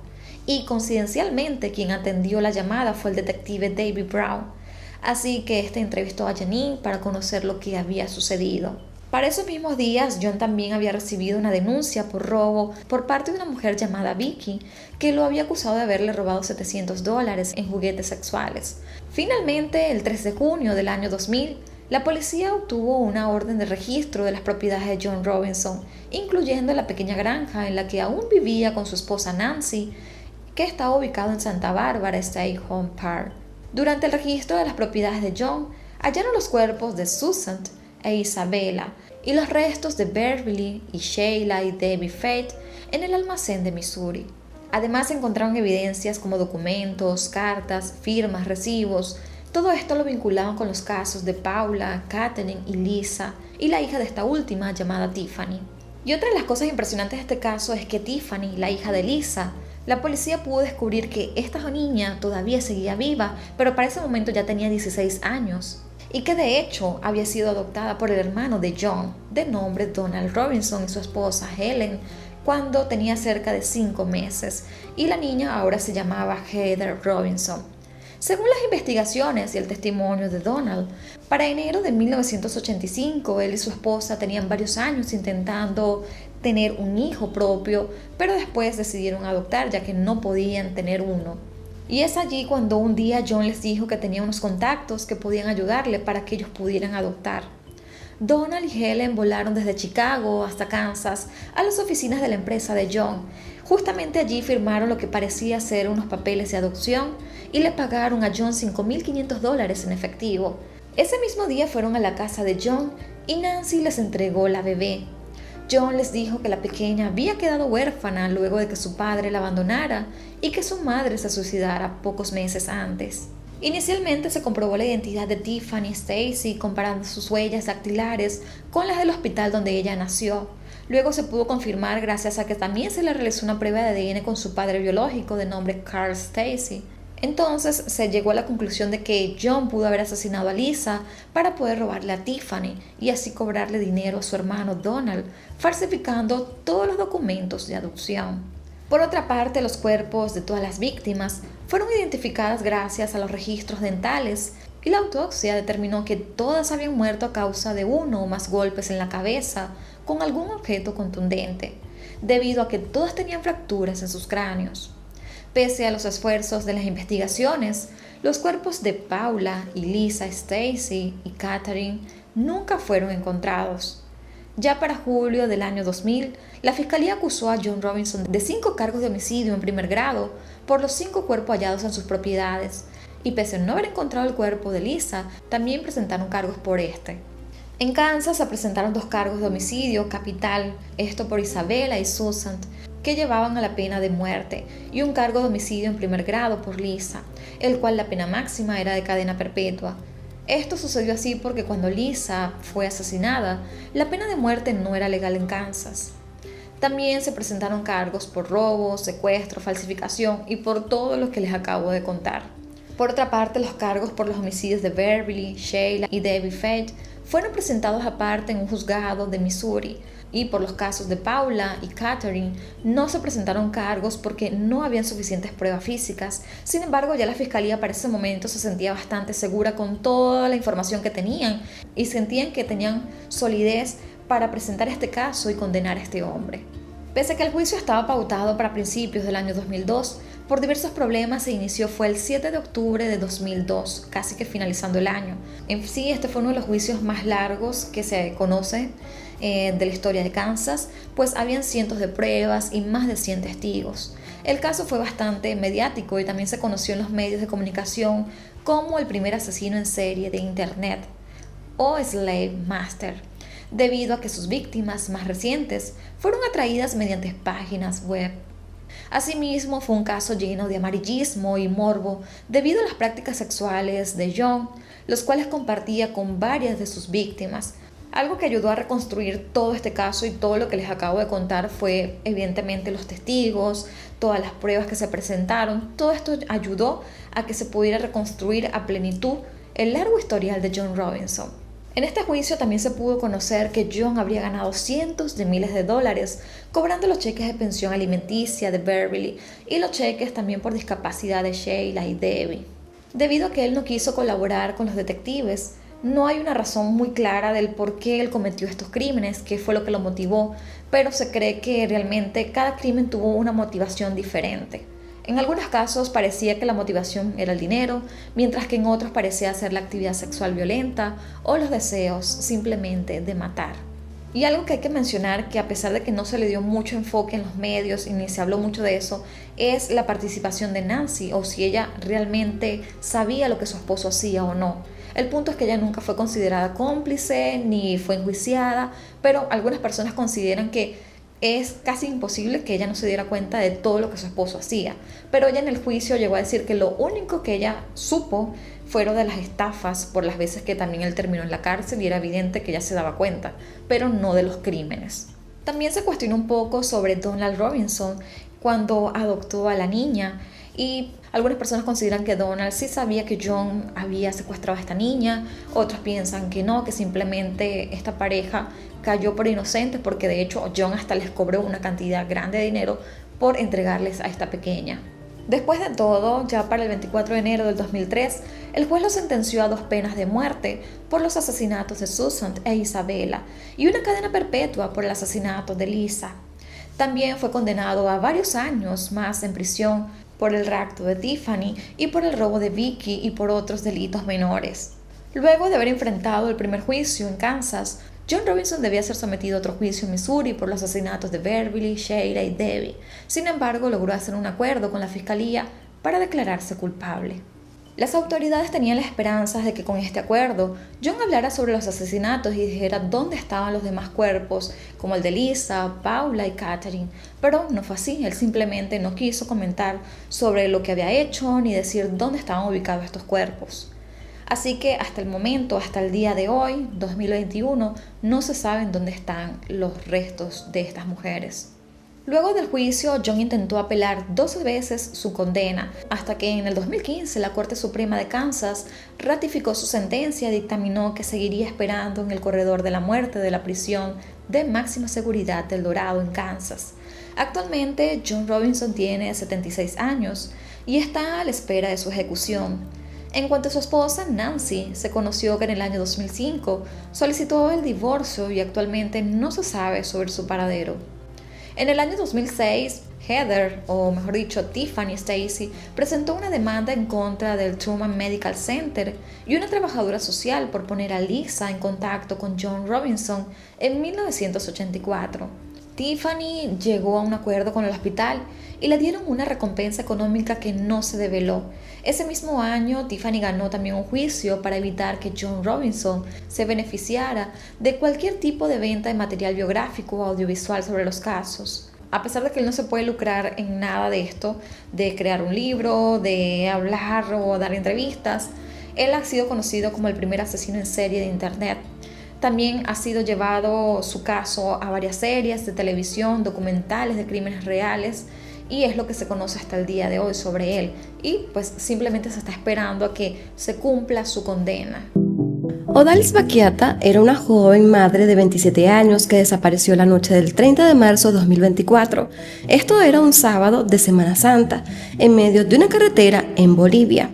Y coincidencialmente quien atendió la llamada fue el detective David Brown. Así que este entrevistó a Janine para conocer lo que había sucedido. Para esos mismos días, John también había recibido una denuncia por robo por parte de una mujer llamada Vicky, que lo había acusado de haberle robado $700 en juguetes sexuales. Finalmente, el 3 de junio del año 2000, la policía obtuvo una orden de registro de las propiedades de John Robinson, incluyendo la pequeña granja en la que aún vivía con su esposa Nancy, que estaba ubicado en Santa Bárbara State Home Park. Durante el registro de las propiedades de John, hallaron los cuerpos de Susan e Isabella y los restos de Beverly y Sheila y Debbie Faith en el almacén de Missouri. Además encontraron evidencias como documentos, cartas, firmas, recibos. Todo esto lo vinculaban con los casos de Paula, Katherine y Lisa y la hija de esta última llamada Tiffany. Y otra de las cosas impresionantes de este caso es que Tiffany, la hija de Lisa, la policía pudo descubrir que esta niña todavía seguía viva, pero para ese momento ya tenía 16 años. Y que de hecho había sido adoptada por el hermano de John, de nombre Donald Robinson, y su esposa Helen, cuando tenía cerca de 5 meses, y la niña ahora se llamaba Heather Robinson. Según las investigaciones y el testimonio de Donald, para enero de 1985 él y su esposa tenían varios años intentando tener un hijo propio, pero después decidieron adoptar ya que no podían tener uno. Y es allí cuando un día John les dijo que tenía unos contactos que podían ayudarle para que ellos pudieran adoptar. Donald y Helen volaron desde Chicago hasta Kansas a las oficinas de la empresa de John. Justamente allí firmaron lo que parecía ser unos papeles de adopción y le pagaron a John $5,500 en efectivo. Ese mismo día fueron a la casa de John y Nancy les entregó la bebé. John les dijo que la pequeña había quedado huérfana luego de que su padre la abandonara y que su madre se suicidara pocos meses antes. Inicialmente se comprobó la identidad de Tiffany Stacy comparando sus huellas dactilares con las del hospital donde ella nació. Luego se pudo confirmar gracias a que también se le realizó una prueba de ADN con su padre biológico de nombre Carl Stacy. Entonces se llegó a la conclusión de que John pudo haber asesinado a Lisa para poder robarle a Tiffany y así cobrarle dinero a su hermano Donald, falsificando todos los documentos de adopción. Por otra parte, los cuerpos de todas las víctimas fueron identificadas gracias a los registros dentales y la autopsia determinó que todas habían muerto a causa de uno o más golpes en la cabeza con algún objeto contundente, debido a que todas tenían fracturas en sus cráneos. Pese a los esfuerzos de las investigaciones, los cuerpos de Paula y Lisa Stacy y Katherine nunca fueron encontrados. Ya para julio del año 2000, la fiscalía acusó a John Robinson de 5 cargos de homicidio en primer grado por los 5 cuerpos hallados en sus propiedades, y pese a no haber encontrado el cuerpo de Lisa, también presentaron cargos por este. En Kansas se presentaron 2 cargos de homicidio capital, esto por Isabella y Susan, que llevaban a la pena de muerte, y un cargo de homicidio en primer grado por Lisa, el cual la pena máxima era de cadena perpetua. Esto sucedió así porque cuando Lisa fue asesinada, la pena de muerte no era legal en Kansas. También se presentaron cargos por robo, secuestro, falsificación y por todo lo que les acabo de contar. Por otra parte, los cargos por los homicidios de Beverly, Sheila y Debbie Faith fueron presentados aparte en un juzgado de Missouri, y por los casos de Paula y Katherine no se presentaron cargos porque no habían suficientes pruebas físicas. Sin embargo, ya la fiscalía para ese momento se sentía bastante segura con toda la información que tenían y sentían que tenían solidez para presentar este caso y condenar a este hombre. Pese a que el juicio estaba pautado para principios del año 2002, por diversos problemas se inició fue el 7 de octubre de 2002, casi que finalizando el año. En sí, este fue uno de los juicios más largos que se conoce de la historia de Kansas, pues habían cientos de pruebas y más de 100 testigos. El caso fue bastante mediático y también se conoció en los medios de comunicación como el primer asesino en serie de Internet, o Slave Master, debido a que sus víctimas más recientes fueron atraídas mediante páginas web. Asimismo, fue un caso lleno de amarillismo y morbo debido a las prácticas sexuales de John, los cuales compartía con varias de sus víctimas. Algo que ayudó a reconstruir todo este caso y todo lo que les acabo de contar fue evidentemente los testigos, todas las pruebas que se presentaron. Todo esto ayudó a que se pudiera reconstruir a plenitud el largo historial de John Robinson. En este juicio también se pudo conocer que John habría ganado cientos de miles de dólares cobrando los cheques de pensión alimenticia de Beverly y los cheques también por discapacidad de Sheila y Debbie. Debido a que él no quiso colaborar con los detectives, No hay una razón muy clara del por qué él cometió estos crímenes, qué fue lo que lo motivó, pero se cree que realmente cada crimen tuvo una motivación diferente. En algunos casos parecía que la motivación era el dinero, mientras que en otros parecía ser la actividad sexual violenta o los deseos simplemente de matar. Y algo que hay que mencionar, que a pesar de que no se le dio mucho enfoque en los medios y ni se habló mucho de eso, es la participación de Nancy, o si ella realmente sabía lo que su esposo hacía o no. El punto es que ella nunca fue considerada cómplice ni fue enjuiciada, pero algunas personas consideran que es casi imposible que ella no se diera cuenta de todo lo que su esposo hacía. Pero ella en el juicio llegó a decir que lo único que ella supo fueron de las estafas por las veces que también él terminó en la cárcel y era evidente que ella se daba cuenta, pero no de los crímenes. También se cuestionó un poco sobre Donald Robinson cuando adoptó a la niña, y algunas personas consideran que Donald sí sabía que John había secuestrado a esta niña, otros piensan que no, que simplemente esta pareja cayó por inocentes porque de hecho John hasta les cobró una cantidad grande de dinero por entregarles a esta pequeña. Después de todo, ya para el 24 de enero del 2003, el juez lo sentenció a 2 penas de muerte por los asesinatos de Susan e Isabella y una cadena perpetua por el asesinato de Lisa. También fue condenado a varios años más en prisión por el rapto de Tiffany y por el robo de Vicky y por otros delitos menores. Luego de haber enfrentado el primer juicio en Kansas, John Robinson debía ser sometido a otro juicio en Missouri por los asesinatos de Beverly, Sheila y Debbie. Sin embargo, logró hacer un acuerdo con la fiscalía para declararse culpable. Las autoridades tenían la esperanza de que con este acuerdo, John hablara sobre los asesinatos y dijera dónde estaban los demás cuerpos, como el de Lisa, Paula y Catherine, pero no fue así. Él simplemente no quiso comentar sobre lo que había hecho ni decir dónde estaban ubicados estos cuerpos. Así que hasta el momento, hasta el día de hoy, 2021, no se sabe dónde están los restos de estas mujeres. Luego del juicio, John intentó apelar 12 veces su condena, hasta que en el 2015 la Corte Suprema de Kansas ratificó su sentencia y dictaminó que seguiría esperando en el corredor de la muerte de la prisión de máxima seguridad del Dorado en Kansas. Actualmente, John Robinson tiene 76 años y está a la espera de su ejecución. En cuanto a su esposa, Nancy, se conoció que en el año 2005 solicitó el divorcio y actualmente no se sabe sobre su paradero. En el año 2006, Heather, o mejor dicho Tiffany Stacy, presentó una demanda en contra del Truman Medical Center y una trabajadora social por poner a Lisa en contacto con John Robinson en 1984. Tiffany llegó a un acuerdo con el hospital y le dieron una recompensa económica que no se develó. Ese mismo año, Tiffany ganó también un juicio para evitar que John Robinson se beneficiara de cualquier tipo de venta de material biográfico o audiovisual sobre los casos. A pesar de que él no se puede lucrar en nada de esto, de crear un libro, de hablar o dar entrevistas, él ha sido conocido como el primer asesino en serie de Internet. También ha sido llevado su caso a varias series de televisión, documentales de crímenes reales, y es lo que se conoce hasta el día de hoy sobre él. Y pues simplemente se está esperando a que se cumpla su condena. Odalis Baquiata era una joven madre de 27 años que desapareció la noche del 30 de marzo de 2024. Esto era un sábado de Semana Santa, en medio de una carretera en Bolivia.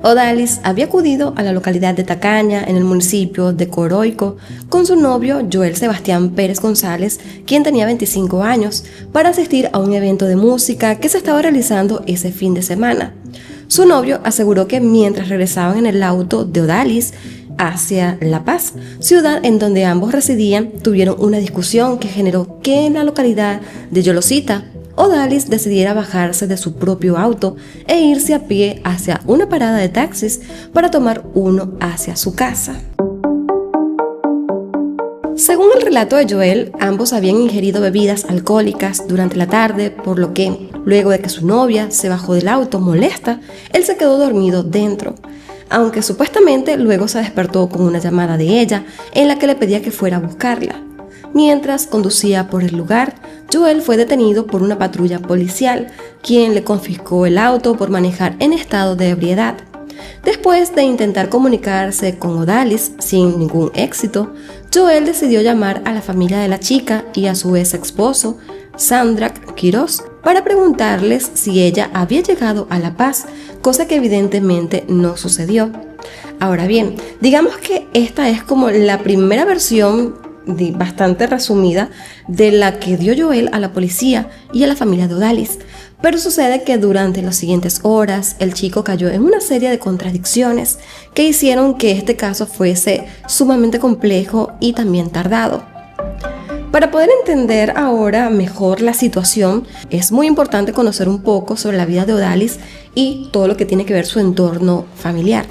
Odalis había acudido a la localidad de Tacaña, en el municipio de Coroico, con su novio Joel Sebastián Pérez González, quien tenía 25 años, para asistir a un evento de música que se estaba realizando ese fin de semana. Su novio aseguró que mientras regresaban en el auto de Odalis hacia La Paz, ciudad en donde ambos residían, tuvieron una discusión que generó que en la localidad de Yolosita, Odalis decidiera bajarse de su propio auto e irse a pie hacia una parada de taxis para tomar uno hacia su casa. Según el relato de Joel, ambos habían ingerido bebidas alcohólicas durante la tarde, por lo que, luego de que su novia se bajó del auto molesta, él se quedó dormido dentro, aunque supuestamente luego se despertó con una llamada de ella en la que le pedía que fuera a buscarla. Mientras conducía por el lugar, Joel fue detenido por una patrulla policial, quien le confiscó el auto por manejar en estado de ebriedad. Después de intentar comunicarse con Odalis sin ningún éxito, Joel decidió llamar a la familia de la chica y a su ex esposo, Sandrak Quiroz, para preguntarles si ella había llegado a La Paz, cosa que evidentemente no sucedió. Ahora bien, digamos que esta es como la primera versión bastante resumida de la que dio Joel a la policía y a la familia de Odalis. Pero sucede que durante las siguientes horas el chico cayó en una serie de contradicciones que hicieron que este caso fuese sumamente complejo y también tardado. Para poder entender ahora mejor la situación, es muy importante conocer un poco sobre la vida de Odalis y todo lo que tiene que ver su entorno familiar.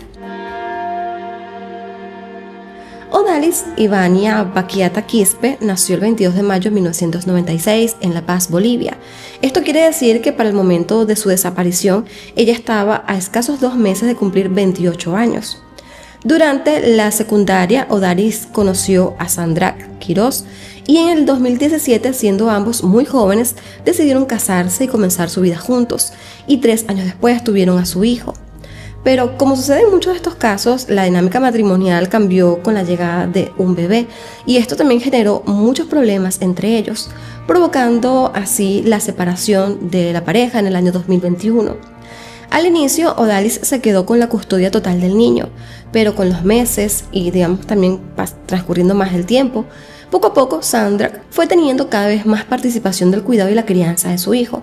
Odalis Ivania Baquiata Quispe nació el 22 de mayo de 1996 en La Paz, Bolivia. Esto quiere decir que para el momento de su desaparición, ella estaba a escasos 2 meses de cumplir 28 años. Durante la secundaria, Odalis conoció a Sandra Quiroz y en el 2017, siendo ambos muy jóvenes, decidieron casarse y comenzar su vida juntos, y 3 años después tuvieron a su hijo. Pero como sucede en muchos de estos casos, la dinámica matrimonial cambió con la llegada de un bebé y esto también generó muchos problemas entre ellos, provocando así la separación de la pareja en el año 2021. Al inicio, Odalis se quedó con la custodia total del niño, pero con los meses y también transcurriendo más el tiempo, poco a poco Sandra fue teniendo cada vez más participación del cuidado y la crianza de su hijo.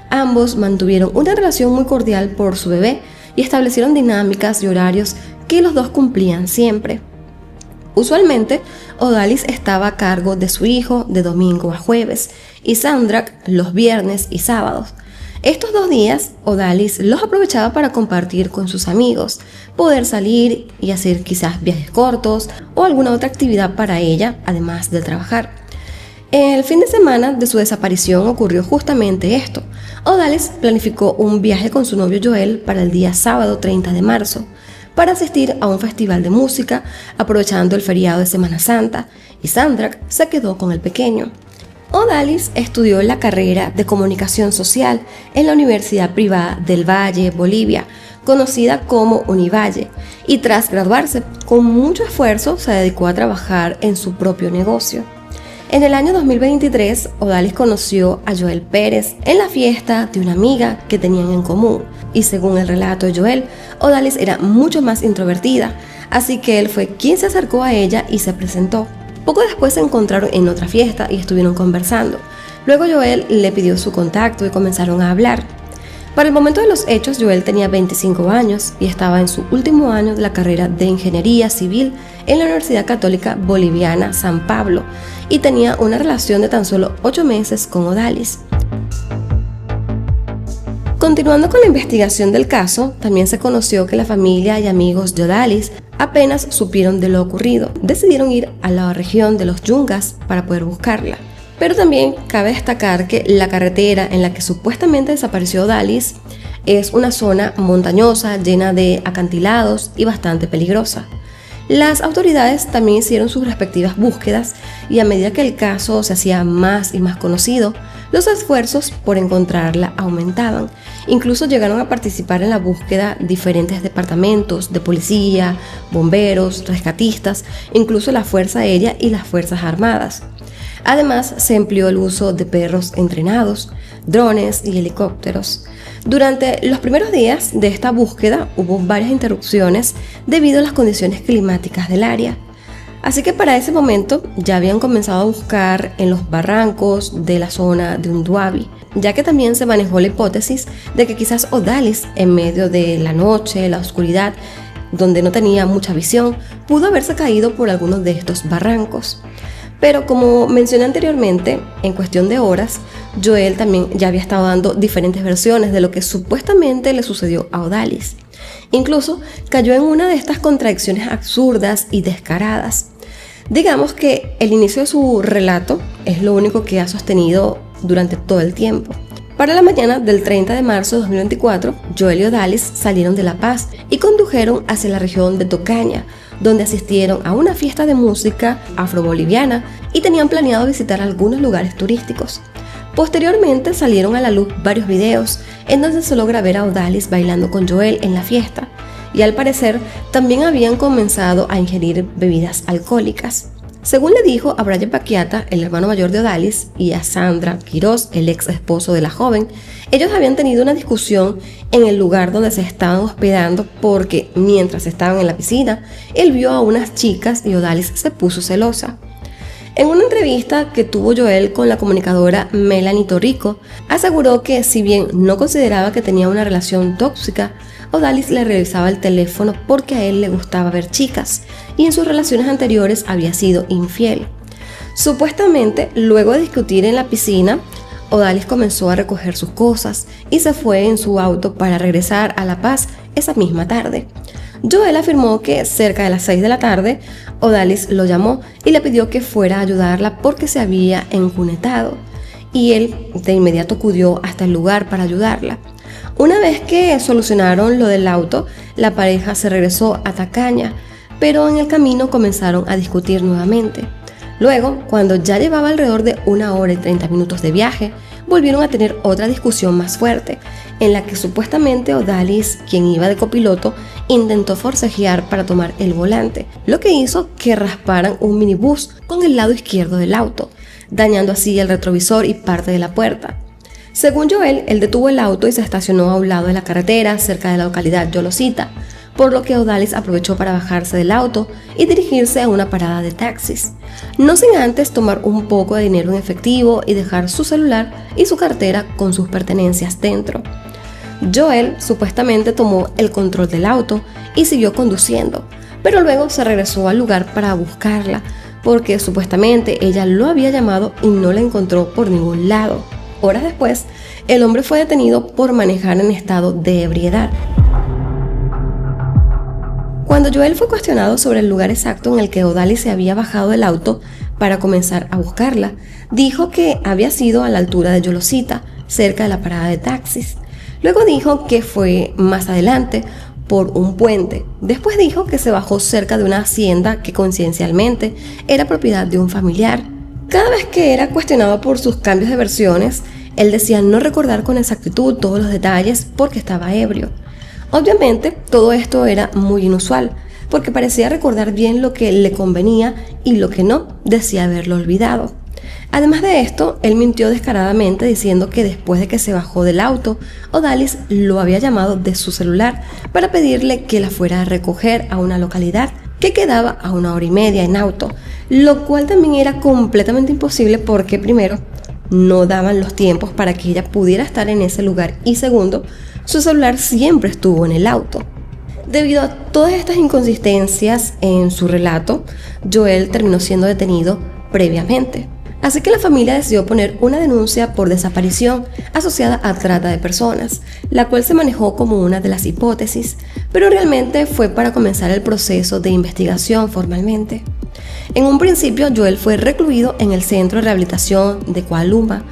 Ambos mantuvieron una relación muy cordial por su bebé y establecieron dinámicas y horarios que los dos cumplían siempre. Usualmente, Odalis estaba a cargo de su hijo de domingo a jueves y Sandra los viernes y sábados. Estos 2 días, Odalis los aprovechaba para compartir con sus amigos, poder salir y hacer quizás viajes cortos o alguna otra actividad para ella, además de trabajar. El fin de semana de su desaparición ocurrió justamente esto. Odalis planificó un viaje con su novio Joel para el día sábado 30 de marzo para asistir a un festival de música aprovechando el feriado de Semana Santa, y Sandra se quedó con el pequeño. Odalis estudió la carrera de Comunicación Social en la Universidad Privada del Valle, Bolivia, conocida como Univalle, y tras graduarse, con mucho esfuerzo se dedicó a trabajar en su propio negocio. En el año 2023, Odalis conoció a Joel Pérez en la fiesta de una amiga que tenían en común, y según el relato de Joel, Odalis era mucho más introvertida, así que él fue quien se acercó a ella y se presentó. Poco después se encontraron en otra fiesta y estuvieron conversando. Luego Joel le pidió su contacto y comenzaron a hablar. Para el momento de los hechos, Joel tenía 25 años y estaba en su último año de la carrera de Ingeniería Civil en la Universidad Católica Boliviana San Pablo y tenía una relación de tan solo 8 meses con Odalis. Continuando con la investigación del caso, también se conoció que la familia y amigos de Odalis apenas supieron de lo ocurrido. Decidieron ir a la región de los Yungas para poder buscarla. Pero también cabe destacar que la carretera en la que supuestamente desapareció Odalis es una zona montañosa, llena de acantilados y bastante peligrosa. Las autoridades también hicieron sus respectivas búsquedas y a medida que el caso se hacía más y más conocido, los esfuerzos por encontrarla aumentaban. Incluso llegaron a participar en la búsqueda diferentes departamentos de policía, bomberos, rescatistas, incluso la Fuerza Aérea y las Fuerzas Armadas. Además, se empleó el uso de perros entrenados, drones y helicópteros. Durante los primeros días de esta búsqueda hubo varias interrupciones debido a las condiciones climáticas del área. Así que para ese momento ya habían comenzado a buscar en los barrancos de la zona de Unduabi, ya que también se manejó la hipótesis de que quizás Odalis, en medio de la noche, la oscuridad, donde no tenía mucha visión, pudo haberse caído por algunos de estos barrancos. Pero como mencioné anteriormente, en cuestión de horas, Joel también ya había estado dando diferentes versiones de lo que supuestamente le sucedió a Odalis. Incluso cayó en una de estas contradicciones absurdas y descaradas. Digamos que el inicio de su relato es lo único que ha sostenido durante todo el tiempo. Para la mañana del 30 de marzo de 2024, Joel y Odalis salieron de La Paz y condujeron hacia la región de Tocaña, donde asistieron a una fiesta de música afroboliviana y tenían planeado visitar algunos lugares turísticos. Posteriormente salieron a la luz varios videos en donde se logra ver a Odalis bailando con Joel en la fiesta, y al parecer también habían comenzado a ingerir bebidas alcohólicas. Según le dijo a Brian Paquiata, el hermano mayor de Odalis, y a Sandra Quiroz, el ex esposo de la joven, ellos habían tenido una discusión en el lugar donde se estaban hospedando porque mientras estaban en la piscina, él vio a unas chicas y Odalis se puso celosa. En una entrevista que tuvo Joel con la comunicadora Melanie Torrico, aseguró que si bien no consideraba que tenía una relación tóxica, Odalis le revisaba el teléfono porque a él le gustaba ver chicas y en sus relaciones anteriores había sido infiel. Supuestamente, luego de discutir en la piscina, Odalis comenzó a recoger sus cosas y se fue en su auto para regresar a La Paz esa misma tarde. Joel afirmó que cerca de las 6 de la tarde, Odalis lo llamó y le pidió que fuera a ayudarla porque se había encunetado, y él de inmediato acudió hasta el lugar para ayudarla. Una vez que solucionaron lo del auto, la pareja se regresó a Tacaña, pero en el camino comenzaron a discutir nuevamente. Luego, cuando ya llevaba alrededor de 1 hora y 30 minutos de viaje, volvieron a tener otra discusión más fuerte, en la que supuestamente Odalis, quien iba de copiloto, intentó forcejear para tomar el volante, lo que hizo que rasparan un minibús con el lado izquierdo del auto, dañando así el retrovisor y parte de la puerta. Según Joel, él detuvo el auto y se estacionó a un lado de la carretera, cerca de la localidad Yolosita, por lo que Odalis aprovechó para bajarse del auto y dirigirse a una parada de taxis, no sin antes tomar un poco de dinero en efectivo y dejar su celular y su cartera con sus pertenencias dentro. Joel supuestamente tomó el control del auto y siguió conduciendo, pero luego se regresó al lugar para buscarla, porque supuestamente ella lo había llamado y no la encontró por ningún lado. Horas después, el hombre fue detenido por manejar en estado de ebriedad. Cuando Joel fue cuestionado sobre el lugar exacto en el que Odalis se había bajado del auto para comenzar a buscarla, dijo que había sido a la altura de Yolosita, cerca de la parada de taxis. Luego dijo que fue más adelante por un puente. Después dijo que se bajó cerca de una hacienda que coincidencialmente era propiedad de un familiar. Cada vez que era cuestionado por sus cambios de versiones, él decía no recordar con exactitud todos los detalles porque estaba ebrio. Obviamente, todo esto era muy inusual, porque parecía recordar bien lo que le convenía y lo que no, decía haberlo olvidado. Además de esto, él mintió descaradamente diciendo que después de que se bajó del auto, Odalis lo había llamado de su celular para pedirle que la fuera a recoger a una localidad que quedaba a 1 hora y media en auto, lo cual también era completamente imposible porque primero, no daban los tiempos para que ella pudiera estar en ese lugar y segundo, su celular siempre estuvo en el auto. Debido a todas estas inconsistencias en su relato, Joel terminó siendo detenido previamente. Así que la familia decidió poner una denuncia por desaparición asociada a trata de personas, la cual se manejó como una de las hipótesis, pero realmente fue para comenzar el proceso de investigación formalmente. En un principio, Joel fue recluido en el Centro de Rehabilitación de Coaluma,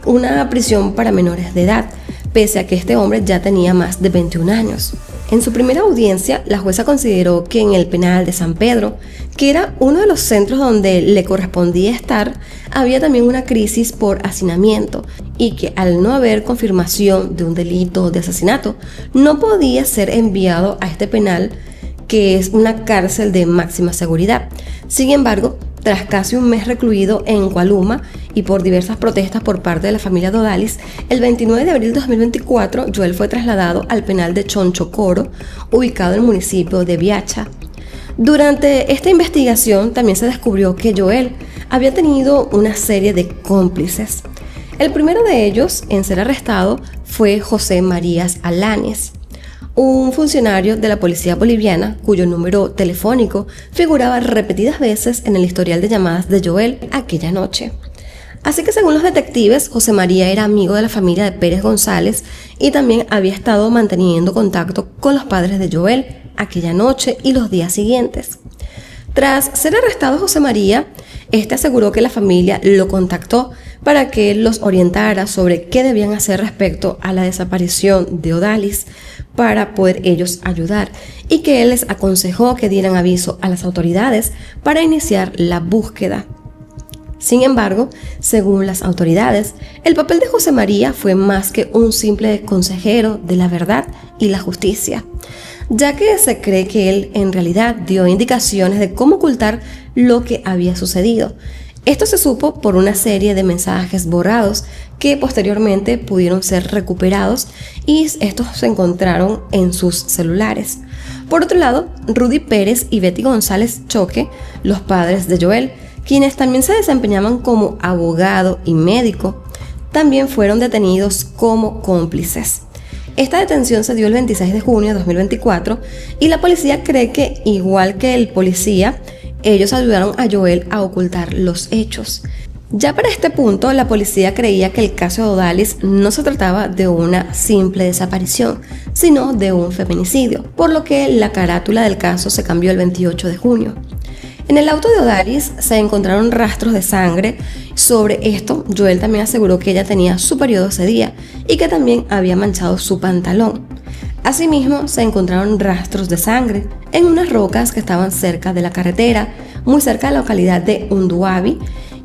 una prisión para menores de edad, pese a que este hombre ya tenía más de 21 años. En su primera audiencia, la jueza consideró que en el penal de San Pedro, que era uno de los centros donde le correspondía estar, había también una crisis por hacinamiento y que al no haber confirmación de un delito de asesinato, no podía ser enviado a este penal, que es una cárcel de máxima seguridad. Sin embargo, tras casi un mes recluido en Coaluma y por diversas protestas por parte de la familia de Odalis, el 29 de abril de 2024, Joel fue trasladado al penal de Chonchocoro, ubicado en el municipio de Viacha. Durante esta investigación también se descubrió que Joel había tenido una serie de cómplices. El primero de ellos en ser arrestado fue José Marías Alanes, un funcionario de la policía boliviana cuyo número telefónico figuraba repetidas veces en el historial de llamadas de Joel aquella noche. Así que según los detectives, José María era amigo de la familia de Pérez González y también había estado manteniendo contacto con los padres de Joel aquella noche y los días siguientes. Tras ser arrestado José María, este aseguró que la familia lo contactó para que él los orientara sobre qué debían hacer respecto a la desaparición de Odalis para poder ellos ayudar y que él les aconsejó que dieran aviso a las autoridades para iniciar la búsqueda. Sin embargo, según las autoridades, el papel de José María fue más que un simple consejero de la verdad y la justicia. ya que se cree que él en realidad dio indicaciones de cómo ocultar lo que había sucedido. Esto se supo por una serie de mensajes borrados que posteriormente pudieron ser recuperados y estos se encontraron en sus celulares. Por otro lado, Rudy Pérez y Betty González Choque, los padres de Joel, quienes también se desempeñaban como abogado y médico, también fueron detenidos como cómplices. Esta detención se dio el 26 de junio de 2024 y la policía cree que, igual que el policía, ellos ayudaron a Joel a ocultar los hechos. Ya para este punto, la policía creía que el caso de Odalis no se trataba de una simple desaparición, sino de un feminicidio, por lo que la carátula del caso se cambió el 28 de junio. En el auto de Odalis se encontraron rastros de sangre. Sobre esto, Joel también aseguró que ella tenía su periodo ese día y que también había manchado su pantalón. Asimismo, se encontraron rastros de sangre en unas rocas que estaban cerca de la carretera, muy cerca de la localidad de Unduabi,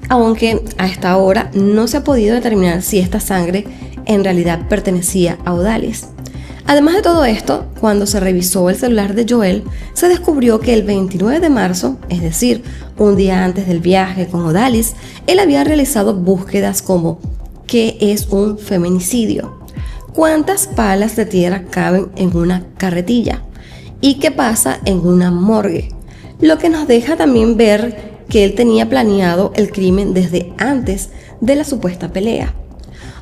aunque a esta hora no se ha podido determinar si esta sangre en realidad pertenecía a Odalis. Además de todo esto, cuando se revisó el celular de Joel, se descubrió que el 29 de marzo, es decir, un día antes del viaje con Odalis, él había realizado búsquedas como ¿qué es un feminicidio? ¿Cuántas palas de tierra caben en una carretilla? ¿Y qué pasa en una morgue? Lo que nos deja también ver que él tenía planeado el crimen desde antes de la supuesta pelea.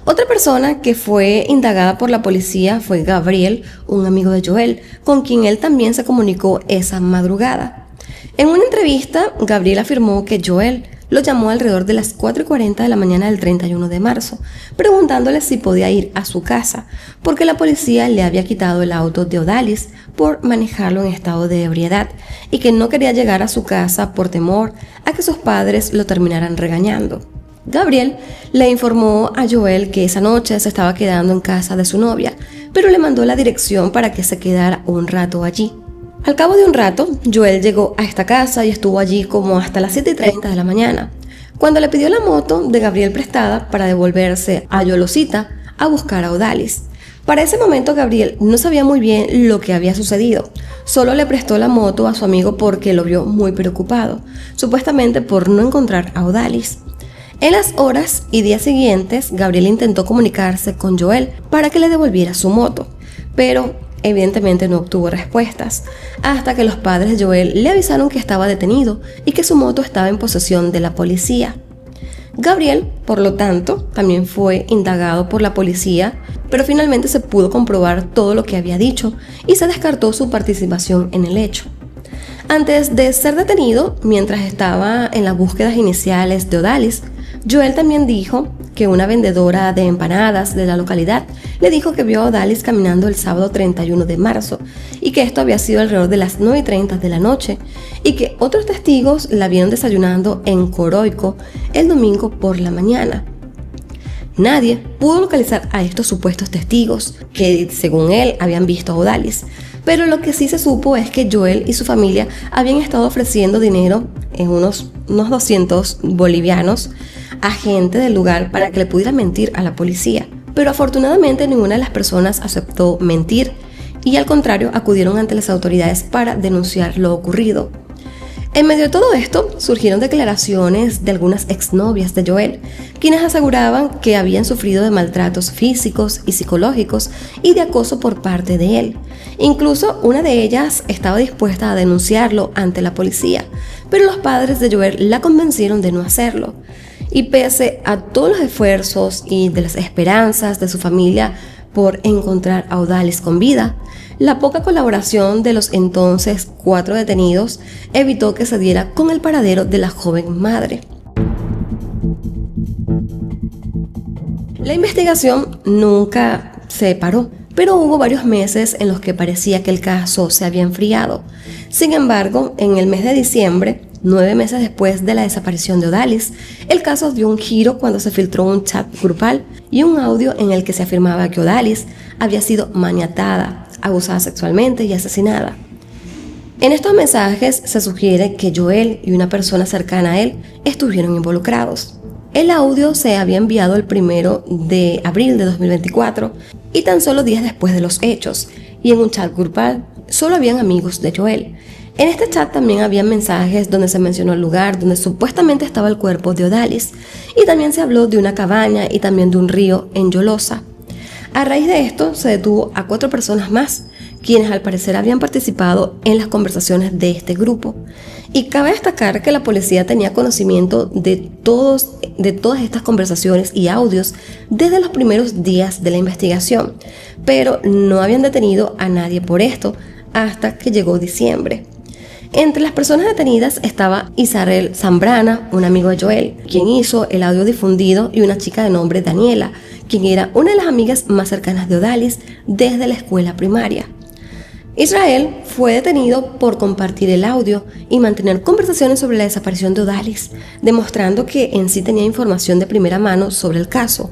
Otra persona que fue indagada por la policía fue Gabriel, un amigo de Joel, con quien él también se comunicó esa madrugada. En una entrevista, Gabriel afirmó que Joel lo llamó alrededor de las 4:40 de la mañana del 31 de marzo, preguntándole si podía ir a su casa, porque la policía le había quitado el auto de Odalis por manejarlo en estado de ebriedad y que no quería llegar a su casa por temor a que sus padres lo terminaran regañando. Gabriel le informó a Joel que esa noche se estaba quedando en casa de su novia, pero le mandó la dirección para que se quedara un rato allí. Al cabo de un rato, Joel llegó a esta casa y estuvo allí como hasta las 7:30 de la mañana, cuando le pidió la moto de Gabriel prestada para devolverse a Yolosita a buscar a Odalis. Para ese momento Gabriel no sabía muy bien lo que había sucedido, solo le prestó la moto a su amigo porque lo vio muy preocupado, supuestamente por no encontrar a Odalis. En las horas y días siguientes, Gabriel intentó comunicarse con Joel para que le devolviera su moto, pero evidentemente no obtuvo respuestas, hasta que los padres de Joel le avisaron que estaba detenido y que su moto estaba en posesión de la policía. Gabriel, por lo tanto, también fue indagado por la policía, pero finalmente se pudo comprobar todo lo que había dicho y se descartó su participación en el hecho. Antes de ser detenido, mientras estaba en las búsquedas iniciales de Odalis, Joel también dijo que una vendedora de empanadas de la localidad le dijo que vio a Odalis caminando el sábado 31 de marzo y que esto había sido alrededor de las 9:30 de la noche y que otros testigos la vieron desayunando en Coroico el domingo por la mañana. Nadie pudo localizar a estos supuestos testigos que, según él, habían visto a Odalis, pero lo que sí se supo es que Joel y su familia habían estado ofreciendo dinero en unos 200 bolivianos a gente del lugar para que le pudiera mentir a la policía. Pero afortunadamente ninguna de las personas aceptó mentir y al contrario acudieron ante las autoridades para denunciar lo ocurrido. En medio de todo esto surgieron declaraciones de algunas exnovias de Joel, quienes aseguraban que habían sufrido de maltratos físicos y psicológicos y de acoso por parte de él. Incluso una de ellas estaba dispuesta a denunciarlo ante la policía, pero los padres de Joel la convencieron de no hacerlo. Y pese a todos los esfuerzos y de las esperanzas de su familia por encontrar a Odalis con vida, la poca colaboración de los entonces 4 detenidos evitó que se diera con el paradero de la joven madre. La investigación nunca se paró, pero hubo varios meses en los que parecía que el caso se había enfriado. Sin embargo, en el mes de diciembre, 9 meses después de la desaparición de Odalis, el caso dio un giro cuando se filtró un chat grupal y un audio en el que se afirmaba que Odalis había sido maniatada, abusada sexualmente y asesinada. En estos mensajes se sugiere que Joel y una persona cercana a él estuvieron involucrados. El audio se había enviado el 1 de abril de 2024 y tan solo días después de los hechos, y en un chat grupal solo habían amigos de Joel. En este chat también había mensajes donde se mencionó el lugar donde supuestamente estaba el cuerpo de Odalis, y también se habló de una cabaña y también de un río en Yolosa. A raíz de esto se detuvo a 4 personas más, quienes al parecer habían participado en las conversaciones de este grupo. Y cabe destacar que la policía tenía conocimiento de todas estas conversaciones y audios desde los primeros días de la investigación, pero no habían detenido a nadie por esto hasta que llegó diciembre. Entre las personas detenidas estaba Israel Zambrana, un amigo de Joel, quien hizo el audio difundido, y una chica de nombre Daniela, quien era una de las amigas más cercanas de Odalis desde la escuela primaria. Israel fue detenido por compartir el audio y mantener conversaciones sobre la desaparición de Odalis, demostrando que en sí tenía información de primera mano sobre el caso.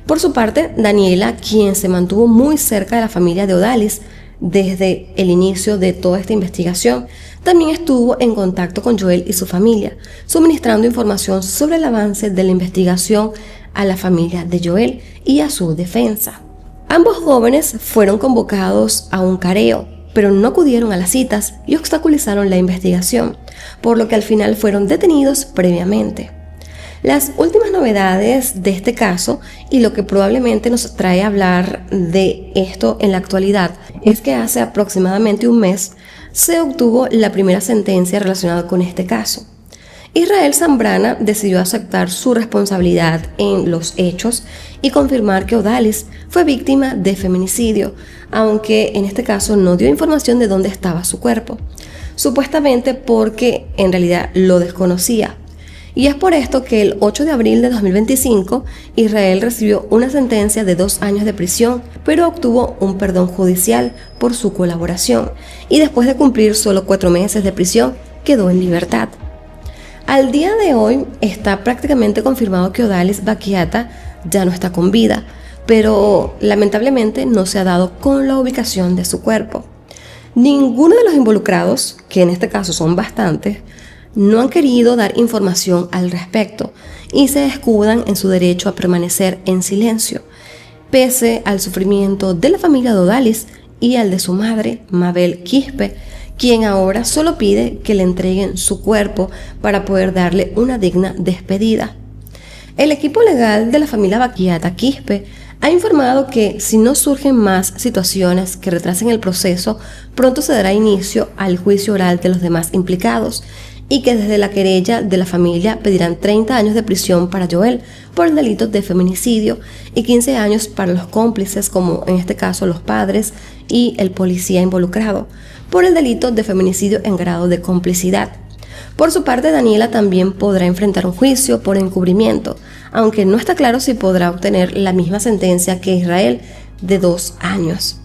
Por su parte, Daniela, quien se mantuvo muy cerca de la familia de Odalis desde el inicio de toda esta investigación, también estuvo en contacto con Joel y su familia, suministrando información sobre el avance de la investigación a la familia de Joel y a su defensa. Ambos jóvenes fueron convocados a un careo, pero no acudieron a las citas y obstaculizaron la investigación, por lo que al final fueron detenidos previamente. Las últimas novedades de este caso, y lo que probablemente nos trae a hablar de esto en la actualidad, es que hace aproximadamente un mes se obtuvo la primera sentencia relacionada con este caso. Israel Zambrana decidió aceptar su responsabilidad en los hechos y confirmar que Odalis fue víctima de feminicidio, aunque en este caso no dio información de dónde estaba su cuerpo, supuestamente porque en realidad lo desconocía. Y es por esto que el 8 de abril de 2025 Israel recibió una sentencia de 2 años de prisión, pero obtuvo un perdón judicial por su colaboración, y después de cumplir solo 4 meses de prisión quedó en libertad. Al día de hoy está prácticamente confirmado que Odalis Baquiata ya no está con vida, pero lamentablemente no se ha dado con la ubicación de su cuerpo. Ninguno de los involucrados, que en este caso son bastantes, no han querido dar información al respecto y se escudan en su derecho a permanecer en silencio, pese al sufrimiento de la familia de Odalis y al de su madre, Mabel Quispe, quien ahora solo pide que le entreguen su cuerpo para poder darle una digna despedida. El equipo legal de la familia Baquiata Quispe ha informado que si no surgen más situaciones que retrasen el proceso, pronto se dará inicio al juicio oral de los demás implicados, y que desde la querella de la familia pedirán 30 años de prisión para Joel por el delito de feminicidio y 15 años para los cómplices, como en este caso los padres y el policía involucrado, por el delito de feminicidio en grado de complicidad. Por su parte, Daniela también podrá enfrentar un juicio por encubrimiento, aunque no está claro si podrá obtener la misma sentencia que Israel de 2 años.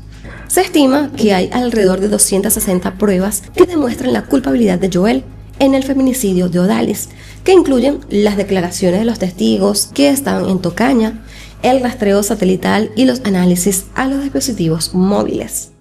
Se estima que hay alrededor de 260 pruebas que demuestran la culpabilidad de Joel en el feminicidio de Odalis, que incluyen las declaraciones de los testigos que estaban en Tocaña, el rastreo satelital y los análisis a los dispositivos móviles.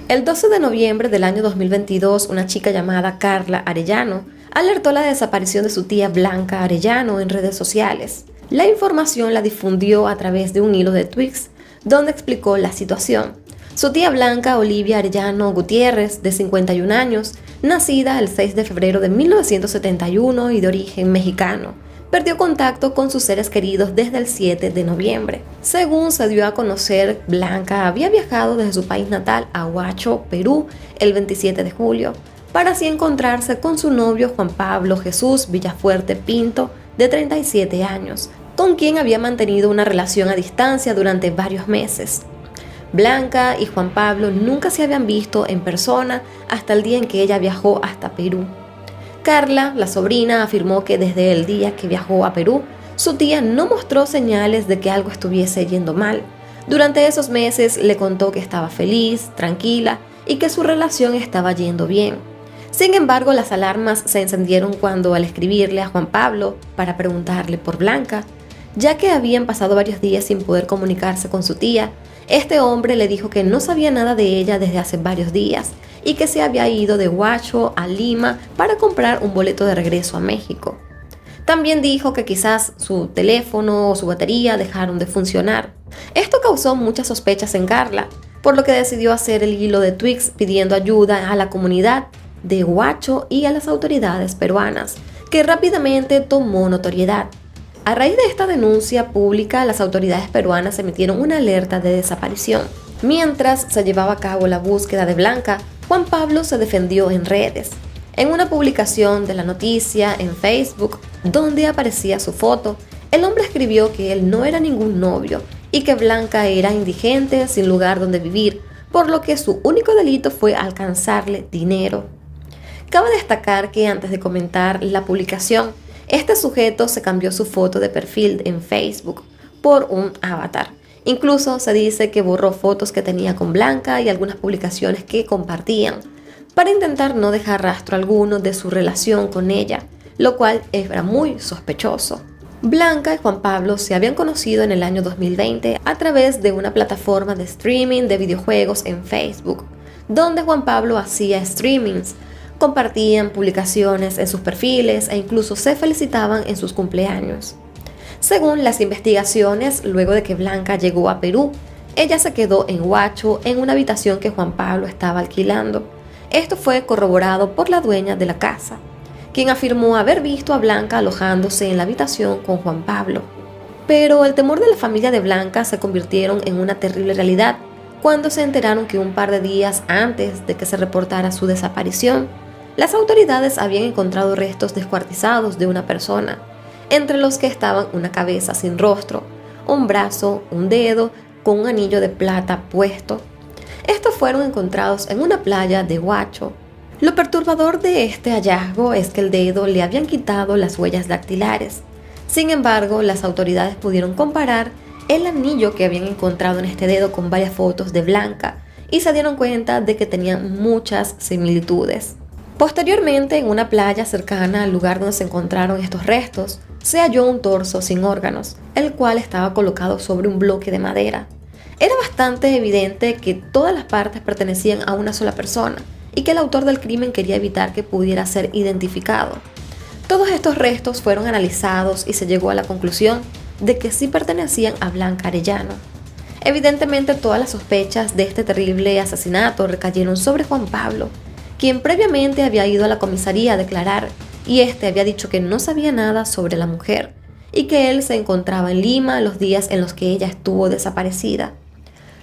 El 12 de noviembre del año 2022, una chica llamada Carla Arellano alertó la desaparición de su tía Blanca Arellano en redes sociales. La información la difundió a través de un hilo de tweets donde explicó la situación. Su tía Blanca Olivia Arellano Gutiérrez, de 51 años, nacida el 6 de febrero de 1971 y de origen mexicano, perdió contacto con sus seres queridos desde el 7 de noviembre. Según se dio a conocer, Blanca había viajado desde su país natal a Huacho, Perú, el 27 de julio, para así encontrarse con su novio Juan Pablo Jesús Villafuerte Pinto, de 37 años, con quien había mantenido una relación a distancia durante varios meses. Blanca y Juan Pablo nunca se habían visto en persona hasta el día en que ella viajó hasta Perú. Carla, la sobrina, afirmó que desde el día que viajó a Perú, su tía no mostró señales de que algo estuviese yendo mal. Durante esos meses le contó que estaba feliz, tranquila y que su relación estaba yendo bien. Sin embargo, las alarmas se encendieron cuando, al escribirle a Juan Pablo para preguntarle por Blanca, ya que habían pasado varios días sin poder comunicarse con su tía, este hombre le dijo que no sabía nada de ella desde hace varios días y que se había ido de Huacho a Lima para comprar un boleto de regreso a México. También dijo que quizás su teléfono o su batería dejaron de funcionar. Esto causó muchas sospechas en Carla, por lo que decidió hacer el hilo de tweets pidiendo ayuda a la comunidad de Huacho y a las autoridades peruanas, que rápidamente tomó notoriedad. A raíz de esta denuncia pública, las autoridades peruanas emitieron una alerta de desaparición. Mientras se llevaba a cabo la búsqueda de Blanca, Juan Pablo se defendió en redes. En una publicación de la noticia en Facebook, donde aparecía su foto, el hombre escribió que él no era ningún novio y que Blanca era indigente sin lugar donde vivir, por lo que su único delito fue alcanzarle dinero. Cabe destacar que antes de comentar la publicación, este sujeto se cambió su foto de perfil en Facebook por un avatar. Incluso se dice que borró fotos que tenía con Blanca y algunas publicaciones que compartían, para intentar no dejar rastro alguno de su relación con ella, lo cual era muy sospechoso. Blanca y Juan Pablo se habían conocido en el año 2020 a través de una plataforma de streaming de videojuegos en Facebook, donde Juan Pablo hacía streamings, compartían publicaciones en sus perfiles e incluso se felicitaban en sus cumpleaños. Según las investigaciones, luego de que Blanca llegó a Perú, ella se quedó en Huacho en una habitación que Juan Pablo estaba alquilando. Esto fue corroborado por la dueña de la casa, quien afirmó haber visto a Blanca alojándose en la habitación con Juan Pablo. Pero el temor de la familia de Blanca se convirtieron en una terrible realidad cuando se enteraron que un par de días antes de que se reportara su desaparición, las autoridades habían encontrado restos descuartizados de una persona, entre los que estaban una cabeza sin rostro, un brazo, un dedo con un anillo de plata puesto. Estos fueron encontrados en una playa de Huacho. Lo perturbador de este hallazgo es que el dedo le habían quitado las huellas dactilares. Sin embargo, las autoridades pudieron comparar el anillo que habían encontrado en este dedo con varias fotos de Blanca y se dieron cuenta de que tenían muchas similitudes. Posteriormente, en una playa cercana al lugar donde se encontraron estos restos, se halló un torso sin órganos, el cual estaba colocado sobre un bloque de madera. Era bastante evidente que todas las partes pertenecían a una sola persona y que el autor del crimen quería evitar que pudiera ser identificado. Todos estos restos fueron analizados y se llegó a la conclusión de que sí pertenecían a Blanca Arellano. Evidentemente, todas las sospechas de este terrible asesinato recayeron sobre Juan Pablo, quien previamente había ido a la comisaría a declarar y este había dicho que no sabía nada sobre la mujer y que él se encontraba en Lima los días en los que ella estuvo desaparecida.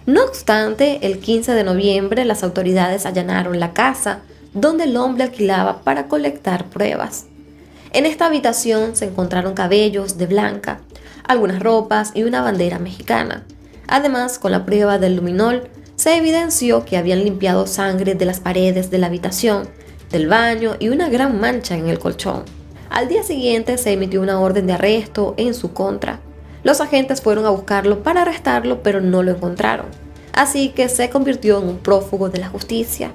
No obstante, el 15 de noviembre las autoridades allanaron la casa donde el hombre alquilaba para colectar pruebas. En esta habitación se encontraron cabellos de Blanca, algunas ropas y una bandera mexicana. Además, con la prueba del luminol, se evidenció que habían limpiado sangre de las paredes de la habitación, del baño y una gran mancha en el colchón. Al día siguiente se emitió una orden de arresto en su contra. Los agentes fueron a buscarlo para arrestarlo, pero no lo encontraron. Así que se convirtió en un prófugo de la justicia.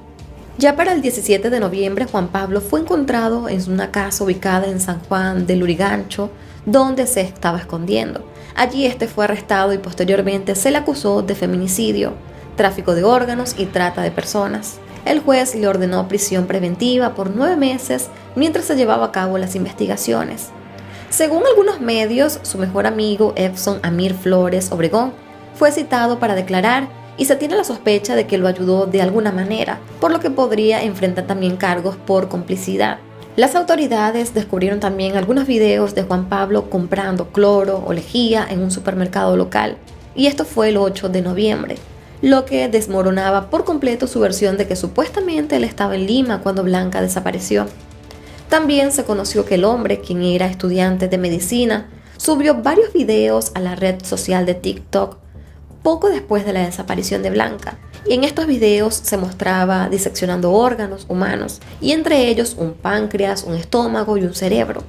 Ya para el 17 de noviembre, Juan Pablo fue encontrado en una casa ubicada en San Juan del Lurigancho, donde se estaba escondiendo. Allí este fue arrestado y posteriormente se le acusó de feminicidio, tráfico de órganos y trata de personas. El juez le ordenó prisión preventiva por 9 meses mientras se llevaba a cabo las investigaciones. Según algunos medios, su mejor amigo Epson Amir Flores Obregón fue citado para declarar y se tiene la sospecha de que lo ayudó de alguna manera, por lo que podría enfrentar también cargos por complicidad. Las autoridades descubrieron también algunos videos de Juan Pablo comprando cloro o lejía en un supermercado local, y esto fue el 8 de noviembre, lo que desmoronaba por completo su versión de que supuestamente él estaba en Lima cuando Blanca desapareció. También se conoció que el hombre, quien era estudiante de medicina, subió varios videos a la red social de TikTok poco después de la desaparición de Blanca, y en estos videos se mostraba diseccionando órganos humanos, y entre ellos un páncreas, un estómago y un cerebro.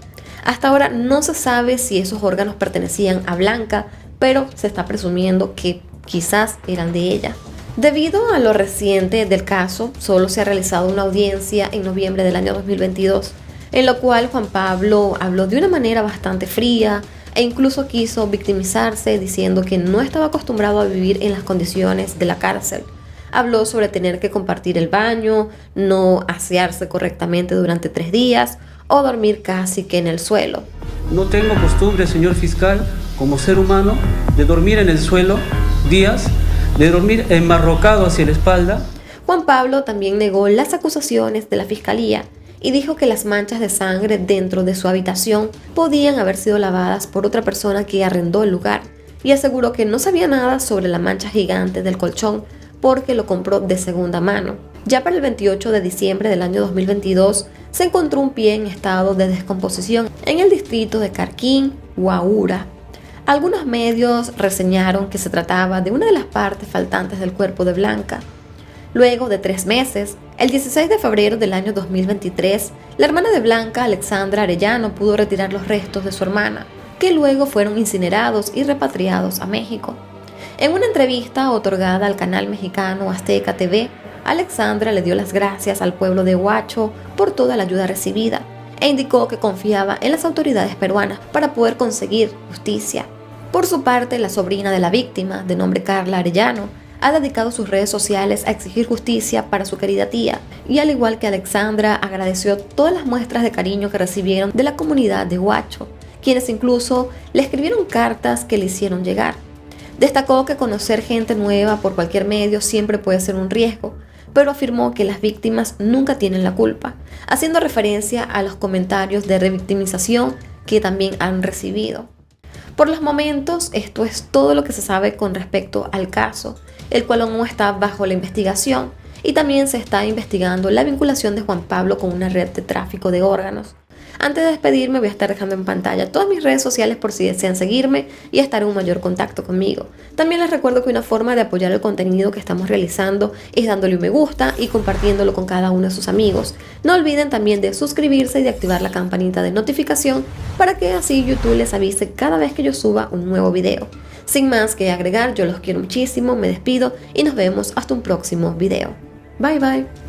Hasta ahora no se sabe si esos órganos pertenecían a Blanca, pero se está presumiendo que quizás eran de ella. Debido a lo reciente del caso, solo se ha realizado una audiencia en noviembre del año 2022, en lo cual Juan Pablo habló de una manera bastante fría e incluso quiso victimizarse diciendo que no estaba acostumbrado a vivir en las condiciones de la cárcel. Habló sobre tener que compartir el baño, no asearse correctamente durante 3 días o dormir casi que en el suelo. No tengo costumbre, señor fiscal, como ser humano, de dormir en el suelo días, de dormir enmarrocado hacia la espalda. Juan Pablo también negó las acusaciones de la fiscalía y dijo que las manchas de sangre dentro de su habitación podían haber sido lavadas por otra persona que arrendó el lugar, y aseguró que no sabía nada sobre la mancha gigante del colchón porque lo compró de segunda mano. Ya para el 28 de diciembre del año 2022 se encontró un pie en estado de descomposición en el distrito de Carquín, Huaura. Algunos medios reseñaron que se trataba de una de las partes faltantes del cuerpo de Blanca. Luego de 3 meses, el 16 de febrero del año 2023, la hermana de Blanca, Alexandra Arellano, pudo retirar los restos de su hermana, que luego fueron incinerados y repatriados a México. En una entrevista otorgada al canal mexicano Azteca TV, Alexandra le dio las gracias al pueblo de Huacho por toda la ayuda recibida e indicó que confiaba en las autoridades peruanas para poder conseguir justicia. Por su parte, la sobrina de la víctima, de nombre Carla Arellano, ha dedicado sus redes sociales a exigir justicia para su querida tía, y al igual que Alexandra, agradeció todas las muestras de cariño que recibieron de la comunidad de Huacho, quienes incluso le escribieron cartas que le hicieron llegar. Destacó que conocer gente nueva por cualquier medio siempre puede ser un riesgo, pero afirmó que las víctimas nunca tienen la culpa, haciendo referencia a los comentarios de revictimización que también han recibido. Por los momentos, esto es todo lo que se sabe con respecto al caso, el cual aún está bajo la investigación, y también se está investigando la vinculación de Juan Pablo con una red de tráfico de órganos. Antes de despedirme, voy a estar dejando en pantalla todas mis redes sociales por si desean seguirme y estar en un mayor contacto conmigo. También les recuerdo que una forma de apoyar el contenido que estamos realizando es dándole un me gusta y compartiéndolo con cada uno de sus amigos. No olviden también de suscribirse y de activar la campanita de notificación para que así YouTube les avise cada vez que yo suba un nuevo video. Sin más que agregar, yo los quiero muchísimo, me despido y nos vemos hasta un próximo video. Bye bye.